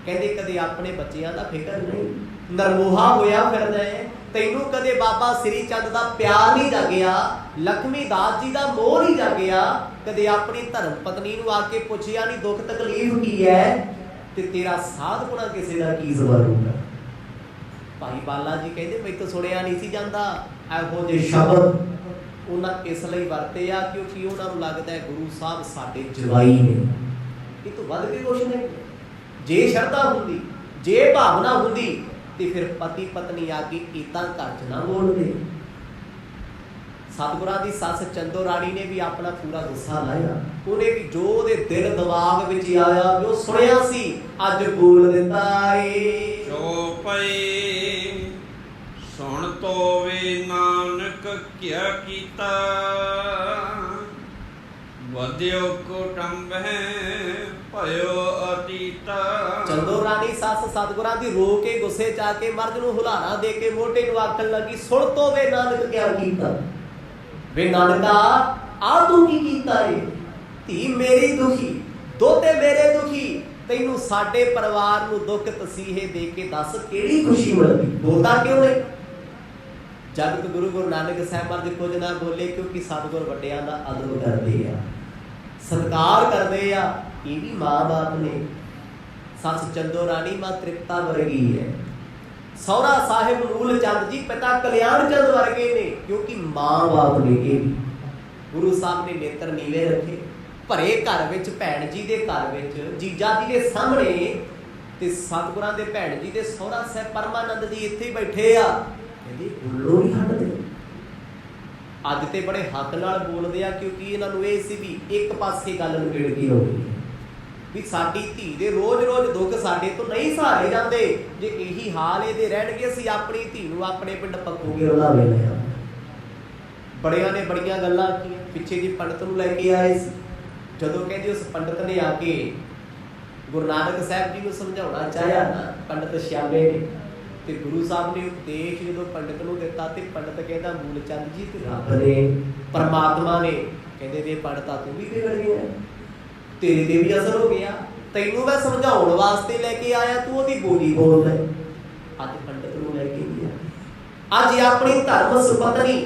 Speaker 1: ਕਹਿੰਦੇ ਕਦੇ ਆਪਣੇ ਬੱਚਿਆਂ ਦਾ ਫਿਕਰ ਨਹੀਂ, ਨਰਮੋਹਾ ਹੋਇਆ ਫਿਰਦਾ ਹੈ। ਤੈਨੂੰ ਕਦੇ ਬਾਬਾ ਸ੍ਰੀ ਚੰਦ ਦਾ ਪਿਆਰ ਨਹੀਂ ਜਾਗਿਆ, ਲਖਮੀ ਦਾਸ ਜੀ ਦਾ ਮੋਹ ਨਹੀਂ ਜਾਗਿਆ, ਕਦੇ ਆਪਣੀ ਧਰਮ ਪਤਨੀ ਨੂੰ ਆ ਕੇ ਪੁੱਛਿਆ ਨਹੀਂ ਦੁੱਖ ਤਕਲੀਫ ਕੀ ਹੈ, ਤੇ ਤੇਰਾ ਸਾਧਪੁਣਾ ਕਿਸੇ ਦਾ ਕੀ ਜ਼ਬਰ ਹੋਊਗਾ। ਭਾਈ ਬਾਲਾ ਜੀ ਕਹਿੰਦੇ ਮੈਂ ਤਾਂ ਸੁਣਿਆ ਨਹੀਂ ਸੀ ਜਾਂਦਾ ਇਹੋ ਜਿਹੇ ਸ਼ਬਦ। ਉਹਨਾਂ ਇਸ ਲਈ ਵਰਤੇ ਆ ਕਿਉਂਕਿ ਉਹਨਾਂ ਨੂੰ ਲੱਗਦਾ ਹੈ ਗੁਰੂ ਸਾਹਿਬ ਸਾਡੇ ਜਵਾਈ ਨੇ, ਇਹ ਤੋਂ ਵੱਧ ਕੇ ਕੁਛ ਨਹੀਂ। ਜੇ ਸ਼ਰਧਾ ਹੁੰਦੀ, ਜੇ ਭਾਵਨਾ ਹੁੰਦੀ, ਤੇ ਫਿਰ ਪਤੀ ਪਤਨੀ ਆ ਕੇ ਏਦਾਂ ਘਰ 'ਚ ਨਾ ਬੋਲਦੇ। ਸਤਿਗੁਰਾਂ ਦੀ ਸੱਸ ਚੰਦੋ ਰਾਣੀ ਨੇ ਵੀ ਆਪਣਾ ਪੂਰਾ ਗੁੱਸਾ ਲਾਇਆ, ਉਹਨੇ ਵੀ ਜੋ ਉਹਦੇ ਦਿਲ ਦਿਮਾਗ ਵਿੱਚ ਆਇਆ, ਜੋ ਸੁਣਿਆ ਸੀ ਅੱਜ ਬੋਲ ਦਿੱਤਾ ਏ।
Speaker 2: ਜੋ ਪਏ ਸੁਣ ਤੋਵੇ ਨਾਨਕ ਕਿਆ ਕੀਤਾ, ਵਧਿਓ ਕੁਟੰਬ ਹੈ ਭਇਓ ਅਤੀਤਾ।
Speaker 1: ਚੰਦੋ ਰਾਣੀ ਸੱਸ ਸਤਿਗੁਰਾਂ ਦੀ ਰੋ ਕੇ ਗੁੱਸੇ 'ਚ ਆ ਕੇ ਮਰਦ ਨੂੰ ਹੁਲਾਰਾ ਦੇ ਕੇ ਮੋਢੇ ਨੂੰ ਆਖਣ ਲੱਗੀ, ਸੁਣ ਤੋਵੇ ਨਾਨਕ ਕਿਆ ਕੀਤਾ। ਵੇ ਨਾਨਕਾ ਆ ਤੂੰ ਕੀ ਕੀਤਾ ਏ, ਧੀ ਮੇਰੀ ਦੁਖੀ, ਦੋਤੇ ਮੇਰੇ ਦੁਖੀ, ਤੈਨੂੰ ਸਾਡੇ ਪਰਿਵਾਰ ਨੂੰ ਦੁੱਖ ਤਸੀਹੇ ਦੇ ਕੇ ਦੱਸ ਕਿਹੜੀ ਖੁਸ਼ੀ ਮਿਲਦੀ, ਬੋਲਦਾ ਕਿਉਂ ਨਹੀਂ। ਜਗਤ ਗੁਰੂ ਨਾਨਕ ਸਾਹਿਬ ਮਹਾਰਾਜ ਕੁਝ ਨਾ ਬੋਲੇ ਕਿਉਂਕਿ ਸਤਿਗੁਰ ਵੱਡਿਆਂ ਦਾ ਅਦਬ ਕਰਦੇ ਆ, ਸਤਿਕਾਰ ਕਰਦੇ ਆ। ਇਹ ਵੀ ਮਾਂ ਬਾਪ ਨੇ। ਸੱਸ ਚੰਦੋ ਰਾਣੀ ਮਾਂ ਤ੍ਰਿਪਤਾ ਵਰਗੀ ਹੈ, ਸਹੁਰਾ ਸਾਹਿਬ ਮੂਲ ਚੰਦ ਜੀ ਪਿਤਾ ਕਲਿਆਣ ਚੰਦ ਵਰਗੇ ਨੇ, ਕਿਉਂਕਿ ਮਾਂ ਬਾਪ ਨੇ। ਇਹ ਵੀ ਗੁਰੂ ਸਾਹਿਬ ਨੇ ਨੇਤਰ ਨੀਵੇਂ ਰੱਖੇ, ਭਰੇ ਘਰ ਵਿੱਚ, ਭੈਣ ਜੀ ਦੇ ਘਰ ਵਿੱਚ, ਜੀਜਾ ਜੀ ਦੇ ਸਾਹਮਣੇ, ਤੇ ਸਤਿਗੁਰਾਂ ਦੇ ਭੈਣ ਜੀ ਦੇ ਸਹੁਰਾ ਸਾਹਿਬ ਪਰਮਾਨੰਦ ਜੀ ਇੱਥੇ ਹੀ ਬੈਠੇ ਆ। ਕਹਿੰਦੇ ਬੋਲੋ ਨਹੀਂ ਹਟਦੇ। ਅੱਜ ਤੇ ਬੜੇ ਹੱਕ ਨਾਲ ਬੋਲਦੇ ਆ ਕਿਉਂਕਿ ਇਹਨਾਂ ਨੂੰ ਇਹ ਸੀ ਵੀ ਇੱਕ ਪਾਸੇ ਗੱਲ ਨਿਬੜ ਗਈ ਹੋਵੇ, ਵੀ ਸਾਡੀ ਧੀ ਦੇ ਰੋਜ਼-ਰੋਜ਼ ਦੁੱਖ ਸਾਡੇ ਤੋਂ ਨਹੀਂ ਸਹਾਰੇ ਜਾਂਦੇ। ਜੇ ਇਹੀ ਹਾਲ ਇਹਦੇ ਰਹਿਣਗੇ, ਅਸੀਂ ਆਪਣੀ ਧੀ ਨੂੰ ਆਪਣੇ ਪਿੰਡ ਪੱਕੂਗੇ ਰਲਾਵੇ ਲਿਆ। ਬੜਿਆਂ ਨੇ ਬੜੀਆਂ ਗੱਲਾਂ ਕੀਤੀਆਂ। ਪਿੱਛੇ ਜੀ ਪੰਡਤ ਨੂੰ ਲੈ ਕੇ ਆਏ ਸੀ, ਜਦੋਂ ਕਹਿੰਦੇ ਉਸ ਪੰਡਤ ਨੇ ਆ ਕੇ ਗੁਰੂ ਨਾਨਕ ਸਾਹਿਬ ਜੀ ਨੂੰ ਸਮਝਾਉਣਾ ਚਾਹਿਆ ਨਾ, ਪੰਡਤ ਸ਼ਿਆਮੇ ਨੇ, ਤੇ ਗੁਰੂ ਸਾਹਿਬ ਨੇ ਉਪਦੇਸ਼ ਜਦੋਂ ਪੰਡਤ ਨੂੰ ਦਿੱਤਾ, ਤੇ ਪੰਡਤ ਕਹਿੰਦਾ ਮੂਲ ਚੰਦ ਜੀ ਤੇ ਰੱਬ ਨੇ, ਪਰਮਾਤਮਾ ਨੇ, ਕਹਿੰਦੇ ਵੇ ਪੰਡਤਾ ਤੂੰ ਵੀ ਵਿਗੜ ਗਿਆ, ਤੇਰੇ ਤੇ ਵੀ ਅਸਰ ਹੋ ਗਿਆ, ਤੈਨੂੰ ਮੈਂ ਸਮਝਾਉਣ ਵਾਸਤੇ ਲੈ ਕੇ ਆਇਆ, ਤੂੰ ਉਹਦੀ ਬੋਲੀ ਬੋਲ ਲੈ। ਅੱਜ ਪੰਡਤ ਨੂੰ ਲੈ ਕੇ ਗਿਆ, ਅੱਜ ਆਪਣੀ ਧਰਮ ਸੁਪਤਨੀ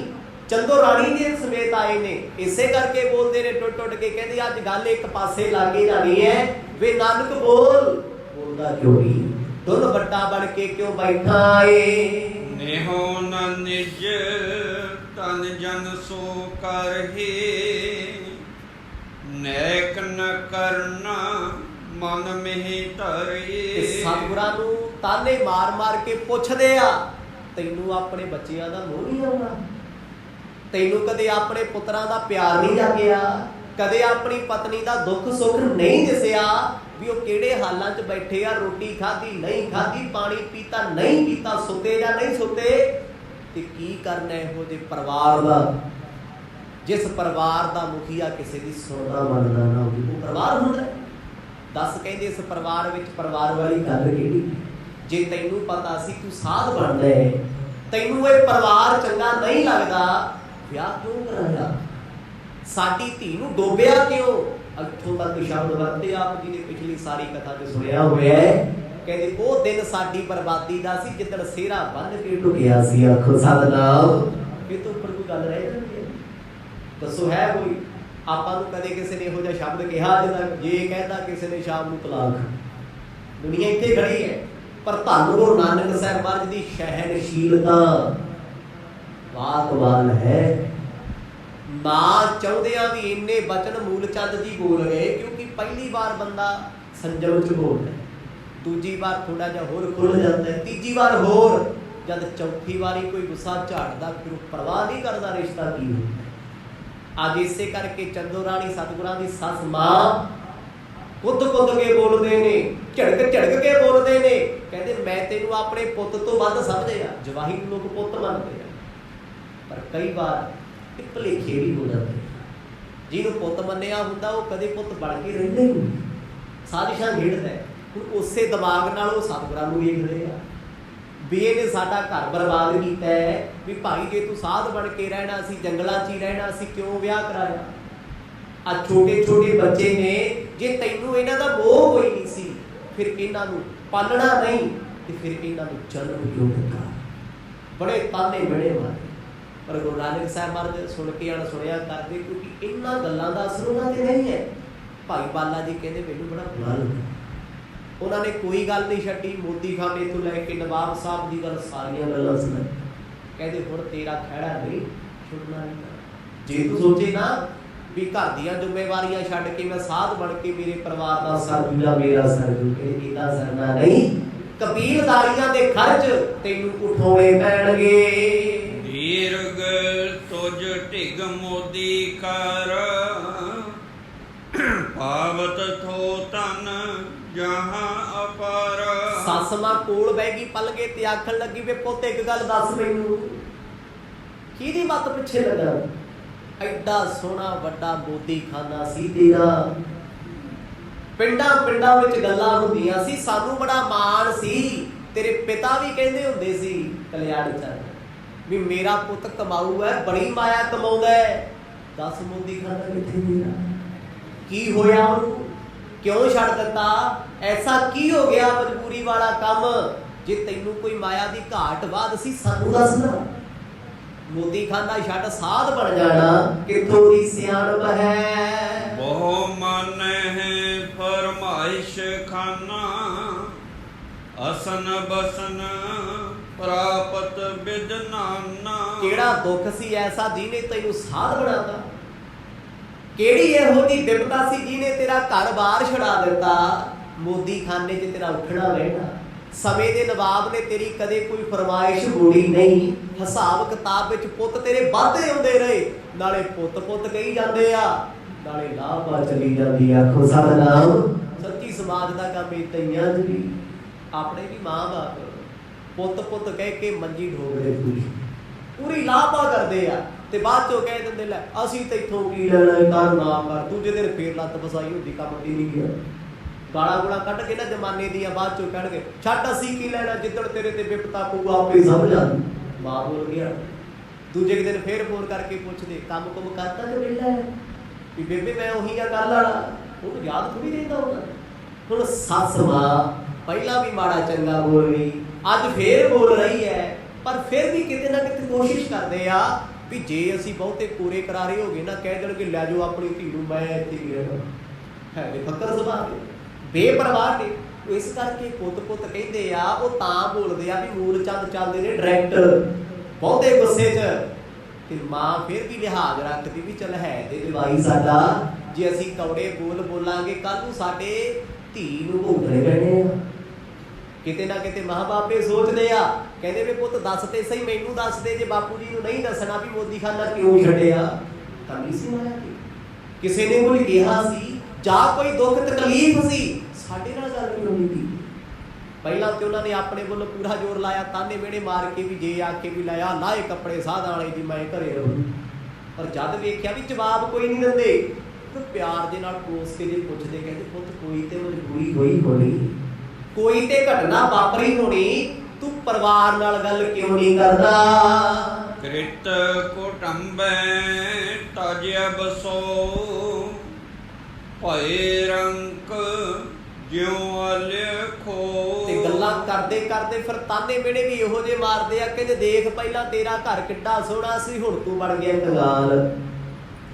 Speaker 1: ਚੰਦੋ ਰਾਣੀ ਦੇ ਸਮੇਤ ਆਏ ਨੇ। ਇਸੇ ਕਰਕੇ ਬੋਲਦੇ ਨੇ ਟੁੱਟ ਟੁੱਟ ਕੇ, ਕਹਿੰਦੇ ਅੱਜ ਗੱਲ ਇੱਕ ਪਾਸੇ ਲਾਗੇ ਜਾਣੀ ਹੈ। ਵੇ ਨਾਨਕ ਬੋਲ, ਬੋਲਦਾ ਕਿਉਂ ਨਹੀਂ, ਦੁੱਧ ਵੱਡਾ ਬਣ ਕੇ ਕਿਉਂ ਬੈਠਾ ਏ।
Speaker 2: ਨੇਹੋ ਨ ਨਿਜ ਤਨ ਜਨ ਸੋ ਕਰਹੀ, ਨੈਕ ਨ ਕਰਨਾ ਮਨ ਮਹਿ ਧਰੇ।
Speaker 1: ਸਤਿਗੁਰਾਂ ਨੂੰ ਤਾਨੇ ਮਾਰ ਮਾਰ ਕੇ ਪੁੱਛਦੇ ਆ, ਤੈਨੂੰ ਆਪਣੇ ਬੱਚਿਆਂ ਦਾ ਮੋਹ ਨਹੀਂ ਆਉਂਦਾ, ਤੈਨੂੰ ਕਦੇ ਆਪਣੇ ਪੁੱਤਰਾਂ ਦਾ ਪਿਆਰ ਨਹੀਂ ਜਾਗਿਆ, ਕਦੇ ਆਪਣੀ ਪਤਨੀ ਦਾ ਦੁੱਖ ਸੁੱਖ ਨਹੀਂ ਦਿਸਿਆ ਵੀ ਉਹ ਕਿਹੜੇ ਹਾਲਾਂ 'ਚ ਬੈਠੇ ਆ, ਰੋਟੀ ਖਾਧੀ ਨਹੀਂ ਖਾਧੀ, ਪਾਣੀ ਪੀਤਾ ਨਹੀਂ ਪੀਤਾ, ਸੁੱਤੇ ਜਾਂ ਨਹੀਂ ਸੁੱਤੇ। ਤੇ ਕੀ ਕਰਨਾ ਇਹੋ ਜਿਹੇ ਪਰਿਵਾਰ ਦਾ, ਜਿਸ ਪਰਿਵਾਰ ਦਾ ਮੁਖੀਆ ਕਿਸੇ ਦੀ ਸੁਣਦਾ ਮੰਨਦਾ ਨਾ ਹੋਵੇ, ਉਹ ਪਰਿਵਾਰ ਹੁੰਦਾ। ਦੱਸ ਕਹਿੰਦੇ ਇਸ ਪਰਿਵਾਰ ਵਿੱਚ ਪਰਿਵਾਰ ਵਾਲੀ ਗੱਲ ਕਿਹੜੀ। ਜੇ ਤੈਨੂੰ ਪਤਾ ਸੀ ਤੂੰ ਸਾਧ ਬਣਦਾ ਹੈ, ਤੈਨੂੰ ਇਹ ਪਰਿਵਾਰ ਚੰਗਾ ਨਹੀਂ ਲੱਗਦਾ, ਵਿਆਹ ਕਿਉਂ ਕਰਾਇਆ, ਸਾਡੀ ਧੀ ਨੂੰ ਡੋਬਿਆ ਕਿਉਂ। ਇੱਥੋਂ ਤੱਕ ਸ਼ਬਦ ਵਰਤੇ ਆਪ ਜੀ ਨੇ ਪਿਛਲੀ ਸਾਰੀ ਕਥਾ 'ਚ ਸੁਣਿਆ ਹੋਇਆ ਹੈ। ਕਹਿੰਦੇ ਉਹ ਦਿਨ ਸਾਡੀ ਬਰਬਾਦੀ ਦਾ ਸੀ ਜਿੱਦਣ ਸਿਹਰਾ ਬੰਨ ਕੇ ਢੁਕਿਆ ਸੀ। ਆਖੋ ਸਤਿਨਾਮ। ਇਹ ਤੋਂ ਉੱਪਰ ਕੋਈ ਗੱਲ ਰਹਿ ਜਾਂਦੀ ਹੈ, ਦੱਸੋ ਹੈ ਕੋਈ। ਆਪਾਂ ਨੂੰ ਕਦੇ ਕਿਸੇ ਨੇ ਇਹੋ ਜਿਹਾ ਸ਼ਬਦ ਕਿਹਾ ਜਿਹਦਾ ਜੇ ਕਹਿੰਦਾ ਕਿਸੇ ਨੇ ਸ਼ਾਮ ਨੂੰ ਤਲਾਕ, ਦੁਨੀਆ ਇੱਥੇ ਖੜੀ ਹੈ, ਪਰ ਧੰਨ ਗੁਰੂ ਨਾਨਕ ਸਾਹਿਬ ਮਹਾਰਾਜ ਦੀ ਸਹਿਣਸ਼ੀਲਤਾ ਬਾਤਵਾਨ ਹੈ। ਨਾ ਚਾਹੁੰਦਿਆਂ ਵੀ ਇੰਨੇ ਬਚਨ ਮੂਲ ਚੰਦ ਜੀ ਬੋਲ ਗਏ, ਕਿਉਂਕਿ ਪਹਿਲੀ ਵਾਰ ਬੰਦਾ ਸੰਜਮ ਚ ਬੋਲਦਾ, ਦੂਜੀ ਵਾਰ ਥੋੜਾ ਜਿਹਾ ਹੋਰ ਖੁੱਲ ਜਾਂਦਾ, ਤੀਜੀ ਵਾਰ ਹੋਰ, ਜਦ ਚੌਥੀ ਵਾਰੀ ਕੋਈ ਗੁੱਸਾ ਝਾੜਦਾ ਫਿਰ ਉਹ ਪਰਵਾਹ ਨਹੀਂ ਕਰਦਾ ਰਿਸ਼ਤਾ ਕੀ ਹੁੰਦਾ। ਅੱਜ ਇਸੇ ਕਰਕੇ ਚੰਦੋ ਰਾਣੀ ਸਤਿਗੁਰਾਂ ਦੀ ਸੱਸ ਮਾਂ ਕੁੱਦ ਕੇ ਬੋਲਦੇ ਨੇ, ਝੜਕ ਕੇ ਬੋਲਦੇ ਨੇ, ਕਹਿੰਦੇ ਮੈਂ ਤੈਨੂੰ ਆਪਣੇ ਪੁੱਤ ਤੋਂ ਵੱਧ ਸਮਝਿਆ। ਜਵਾਹੀ ਨੂੰ ਲੋਕ ਪੁੱਤ ਮੰਨਦੇ ਆ, ਪਰ ਕਈ ਵਾਰ ਇਹ ਭੁਲੇਖੇ ਵੀ ਹੋ ਜਾਂਦੇ। ਜਿਹਨੂੰ ਪੁੱਤ ਮੰਨਿਆ ਹੁੰਦਾ ਉਹ ਕਦੇ ਪੁੱਤ ਬਣ ਕੇ ਰਹਿੰਦਾ ਹੀ ਨਹੀਂ, ਸਾਜ਼ਿਸ਼ਾਂ ਖੇਡਦਾ। ਹੁਣ ਉਸੇ ਦਿਮਾਗ ਨਾਲ ਉਹ ਸਤਿਗੁਰਾਂ ਨੂੰ ਵੇਖਦੇ ਆ ਵੀ ਇਹਨੇ ਸਾਡਾ ਘਰ ਬਰਬਾਦ ਕੀਤਾ ਹੈ, ਵੀ ਭਾਈ ਜੇ ਤੂੰ ਸਾਧ ਬਣ ਕੇ ਰਹਿਣਾ ਸੀ, ਜੰਗਲਾਂ 'ਚ ਹੀ ਰਹਿਣਾ ਸੀ, ਕਿਉਂ ਵਿਆਹ ਕਰਾਇਆ। ਆ ਛੋਟੇ ਬੱਚੇ ਨੇ, ਜੇ ਤੈਨੂੰ ਇਹਨਾਂ ਦਾ ਮੋਹ ਕੋਈ ਨਹੀਂ ਸੀ, ਫਿਰ ਇਹਨਾਂ ਨੂੰ ਪਾਲਣਾ ਨਹੀਂ ਤੇ ਫਿਰ ਇਹਨਾਂ ਨੂੰ ਜਨਮ ਕਿਉਂ ਦਿੱਤਾ। ਬੜੇ ਤਾਨੇ ਮਿਹਣੇ ਮਾਰੇ, ਪਰ ਗੁਰੂ ਨਾਨਕ ਸਾਹਿਬ ਮਹਾਰਾਜ ਸੁਣ ਕੇ ਅਣਸੁਣਿਆ ਕਰਦੇ, ਕਿਉਂਕਿ ਇਹਨਾਂ ਗੱਲਾਂ ਦਾ ਅਸਰ ਉਹਨਾਂ ਤੇ ਨਹੀਂ ਹੈ। ਭਾਈ ਬਾਲਾ ਜੀ ਕਹਿੰਦੇ ਮੈਨੂੰ ਬੜਾ ਬੁਰਾ ਲੱਗਾ, ਉਹਨਾਂ ਨੇ ਕੋਈ ਗੱਲ ਨਹੀਂ ਛੱਡੀ, ਮੋਦੀ ਖਾਨੇ ਤੋਂ ਲੈ ਕੇ ਨਵਾਬ ਸਾਹਿਬ ਦੀ ਗੱਲ ਸਾਰੀਆਂ ਗੱਲਾਂ ਸੁਣਾਈ। ਕਹਿੰਦੇ ਹੁਣ ਤੇਰਾ ਖਹਿੜਾ ਨਹੀਂ ਛੁੱਟਣਾ ਨਹੀਂ। ਜੇ ਤੂੰ ਸੋਚੇ ਨਾ ਵੀ ਘਰ ਦੀਆਂ ਜ਼ਿੰਮੇਵਾਰੀਆਂ ਛੱਡ ਕੇ ਮੈਂ ਸਾਧ ਬਣ ਕੇ ਮੇਰੇ ਪਰਿਵਾਰ ਦਾ ਸਰਜੂਗਾ, ਮੇਰਾ ਸਰਜੂ, ਇਹਦਾ ਸਰਨਾ ਨਹੀਂ। ਕਬੀਲਦਾਰੀਆਂ ਦੇ ਖਰਚ ਤੈਨੂੰ ਉਠਾਉਣੇ ਪੈਣਗੇ।
Speaker 2: ਦੀਰਘ ਤੁਝ ਢਿਗ ਮੋਦੀ ਕਰ, ਪਾਵਤ ਥੋ ਤਨ ਜਹਾਂ ਅਪਰ।
Speaker 1: ਸੱਸ ਮਾਂ ਕੋਲ ਬਹਿ ਗਈ ਪਲਗੇ ਤੇ ਆਖਣ ਲੱਗੀ ਵੇ ਪੁੱਤ ਇੱਕ ਗੱਲ ਦੱਸ ਮੈਨੂੰ, ਕਿਹਦੀ ਮੱਤ ਪਿੱਛੇ ਲੱਗਾ। ਐਡਾ ਸੋਹਣਾ ਵੱਡਾ ਮੋਦੀਖਾਨਾ ਸੀ ਤੇਰਾ, ਪਿੰਡਾਂ ਵਿੱਚ ਗੱਲਾਂ ਹੁੰਦੀਆਂ ਸੀ, ਸਾਨੂੰ ਬੜਾ ਮਾਣ ਸੀ। ਤੇਰੇ ਪਿਤਾ ਵੀ ਕਹਿੰਦੇ ਹੁੰਦੇ ਸੀ ਕਲਿਆਣ ਚੰਦ ਵੀ ਮੇਰਾ ਪੁੱਤ ਕਮਾਊ ਹੈ, ਬੜੀ ਮਾਇਆ ਕਮਾਉਂਦਾ ਹੈ। ਦੱਸ ਮੋਦੀਖਾਨਾ ਕਿੱਥੇ ਮੇਰਾ, ਕੀ ਹੋਇਆ ਉਹਨੂੰ, ਕਿਉਂ ਛੱਡ ਦਿੱਤਾ, ਐਸਾ ਕੀ ਹੋ ਗਿਆ ਮਜਬੂਰੀ ਵਾਲਾ ਕੰਮ। ਜੇ ਤੈਨੂੰ ਕੋਈ ਮਾਇਆ ਦੀ ਘਾਟ ਬਾਦ ਸੀ ਸਾਨੂੰ ਦੱਸ ਨਾ। ਮੋਦੀਖਾਨਾ ਛੱਡ ਸਾਧ ਬਣ ਜਾਣਾ ਕਿੱਥੋਂ ਦੀ ਸਿਆਣਪ ਹੈ।
Speaker 2: ਬਹੁ ਮਨ ਹੈ ਫਰਮਾਇਸ਼ ਖਾਨਾ, ਅਸਨ ਬਸਨ ਪ੍ਰਾਪਤ ਬਿਦਨਾਨਾ। ਕਿਹੜਾ ਦੁੱਖ ਸੀ ਐਸਾ ਜਿਹਨੇ ਤੈਨੂੰ ਸਾਧ ਬਣਾਤਾ, ਕਿਹੜੀ ਇਹੋ ਜਿਹੀ ਬਿਪਤਾ ਸੀ ਜਿਹਨੇ ਤੇਰਾ ਘਰ-ਬਾਰ ਛੁਡਾ ਦਿੱਤਾ। ਮੋਦੀਖਾਨੇ 'ਚ ਤੇਰਾ ਉੱਠਣਾ ਬਹਿਣਾ, ਸਮੇਂ ਦੇ ਨਵਾਬ ਨੇ ਤੇਰੀ ਕਦੇ ਕੋਈ ਫਰਮਾਇਸ਼ ਮੋੜੀ ਨਹੀਂ। ਹਿਸਾਬ ਕਿਤਾਬ ਵਿੱਚ ਪੁੱਤ ਤੇਰੇ ਵੱਧਦੇ ਹੁੰਦੇ ਰਹੇ, ਨਾਲੇ ਪੁੱਤ ਕਹੀ ਜਾਂਦੇ ਆ, ਨਾਲੇ ਲਾਭਾ ਚਲੀ ਜਾਂਦੀ ਆ। ਆਖੋ ਸਤਿਨਾਮ। ਸੱਚੀ ਸਮਾਜ ਦਾ ਕੰਮ ਏਦਾਂ ਹੀ ਆ ਜੀ। ਆਪਣੇ ਵੀ ਮਾਂ-ਬਾਪ ਪੁੱਤ ਕਹਿ ਕੇ ਮੰਜੀ ਢੋਗਦੇ, ਪੂਰੀ ਲਾਭਾ ਕਰਦੇ ਆ, ਤੇ ਬਾਅਦ ਚੋਂ ਕਹਿ ਦਿੰਦੇ ਲੈ ਅਸੀਂ ਤਾਂ ਇੱਥੋਂ ਕੀ ਲੈਣਾ, ਕਰ ਨਾ ਕਰ। ਦੂਜੇ ਦਿਨ ਫੇਰ ਲੱਤ ਫਸਾਈ ਹੁੰਦੀ, ਕੰਮ ਦੀ ਨਹੀਂ ਗਿਆ। ਗਾਲਾਂ ਕੱਢ ਕੇ ਨਾ ਜਮਾਨੇ ਦੀਆਂ, ਬਾਅਦ ਚੋਂ ਕਹਿਣਗੇ ਛੱਡ ਅਸੀਂ ਕੀ ਲੈਣਾ, ਜਿੱਦਣ ਤੇਰੇ ਤੇ ਵਿਪਤਾ ਪਊ ਆਪੇ ਸਮਝ ਆ। ਮਾਂ ਬੋਲ ਗਿਆ। ਦੂਜੇ ਦਿਨ ਫੇਰ ਫੋਨ ਕਰਕੇ ਪੁੱਛਦੇ ਕੰਮ ਕੁਮ ਕਰਤਾ ਤੇ ਵਿਹਲਾ ਹੈ ਵੀ ਬੇਬੇ ਮੈਂ ਉਹੀ ਆ ਕੱਲ੍ਹ ਵਾਲਾ, ਉਹਨੂੰ ਯਾਦ ਥੋੜੀ ਰਹਿੰਦਾ ਹੁੰਦਾ। ਹੁਣ ਸੱਸ ਮਾਂ ਪਹਿਲਾਂ ਵੀ ਮਾੜਾ ਚੰਗਾ ਬੋਲ ਰਹੀ, ਅੱਜ ਫੇਰ ਬੋਲ ਰਹੀ ਹੈ, ਪਰ ਫਿਰ ਵੀ ਕਿਤੇ ਨਾ ਕਿਤੇ ਕੋਸ਼ਿਸ਼ ਕਰਦੇ ਆ ਵੀ ਜੇ ਅਸੀਂ ਬਹੁਤੇ ਕੋਰੇ ਕਰਾਰੇ ਹੋ ਗਏ ਨਾ, ਕਹਿ ਦੇਣਗੇ ਲੈ ਜਾਓ ਆਪਣੀ ਧੀ ਨੂੰ, ਮੈਂ ਇੱਥੇ ਹੀ ਰਹਿਣਾ। ਹੈ ਵੇ ਫੱਕਰ ਸੁਭਾਅ ਦੇ, ਬੇਪਰਵਾਹ ਨੇ। ਇਸ ਕਰਕੇ ਪੁੱਤ ਕਹਿੰਦੇ ਆ, ਉਹ ਤਾਂ ਬੋਲਦੇ ਆ ਵੀ ਮੂਲ ਚੰਦ ਚੱਲਦੇ ਨੇ ਡਾਇਰੈਕਟ ਬਹੁਤੇ ਗੁੱਸੇ 'ਚ। ਤੇ ਮਾਂ ਫਿਰ ਵੀ ਲਿਹਾਜ਼ ਰੱਖਦੀ ਵੀ ਚੱਲ ਹੈ ਤੇ ਜਵਾਈ ਸਾਡਾ, ਜੇ ਅਸੀਂ ਕੌੜੇ ਬੋਲਾਂਗੇ ਕੱਲ ਨੂੰ ਸਾਡੇ ਧੀ ਨੂੰ ਭੁਗਤਣੇ ਪੈਣੇ ਆ। ਕਿਤੇ ਨਾ ਕਿਤੇ ਮਾਂ ਬਾਪੇ ਸੋਚਦੇ ਆ, ਕਹਿੰਦੇ ਵੀ ਪੁੱਤ ਦੱਸ ਤੇ ਸਹੀ, ਮੈਨੂੰ ਦੱਸ ਦੇ, ਜੇ ਬਾਪੂ ਜੀ ਨੂੰ ਨਹੀਂ ਦੱਸਣਾ ਵੀ ਮੋਦੀਖਾਨਾ ਕਿਉਂ ਛੱਡਿਆ ਤਾਂ ਨਹੀਂ ਸੀ ਮਾਇਆ। ਕਿਸੇ ਨੇ ਕੋਈ ਕਿਹਾ ਸੀ ਜਾਂ ਕੋਈ ਦੁੱਖ ਤਕਲੀਫ ਸੀ, ਸਾਡੇ ਨਾਲ ਗੱਲ ਕਿਉਂ ਨਹੀਂ ਕੀਤੀ। ਪਹਿਲਾਂ ਤੇ ਉਹਨਾਂ ਨੇ ਆਪਣੇ ਵੱਲੋਂ ਪੂਰਾ ਜ਼ੋਰ ਲਾਇਆ, ਤਾਨੇ ਮਿਹਣੇ ਮਾਰ ਕੇ ਵੀ ਜੇ ਆ ਕੇ ਵੀ ਲਾਇਆ ਲਾਏ ਕੱਪੜੇ ਸਾਧਾਂ ਵਾਲੇ ਦੀ ਮੈਂ ਘਰੇ ਰਹੂੰ। ਪਰ ਜਦ ਵੇਖਿਆ ਵੀ ਜਵਾਬ ਕੋਈ ਨਹੀਂ ਦਿੰਦੇ, ਤੇ ਪਿਆਰ ਦੇ ਨਾਲ ਕੋਸ ਕੇ ਜੇ ਪੁੱਛਦੇ, ਕਹਿੰਦੇ ਪੁੱਤ ਕੋਈ ਤੇ ਮਜਬੂਰੀ ਹੋਈ ਹੋਣੀ, ਕੋਈ ਤੇ ਘਟਨਾ ਵਾਪਰੀ ਹੋਣੀ, ਤੂੰ ਪਰਿਵਾਰ ਨਾਲ ਗੱਲ ਕਿਉਂ ਨਹੀਂ ਕਰਦਾ। ਕ੍ਰਿਤ ਕੁਟੰਬੈ ਤਜਿ ਬਸੋ, ਭਏ ਰੰਕ ਜਿਉ ਅਲਖੋ। ਤੇ ਗੱਲਾਂ ਕਰਦੇ ਫਿਰ ਤਾਨੇ ਮਿਹਣੇ ਵੀ ਇਹੋ ਜਿਹੇ ਮਾਰਦੇ ਆ, ਕਹਿੰਦੇ ਦੇਖ ਪਹਿਲਾਂ ਤੇਰਾ ਘਰ ਕਿੱਡਾ ਸੋਹਣਾ ਸੀ, ਹੁਣ ਤੂੰ ਬਣ ਗਿਆ ਕੰਗਾਲ।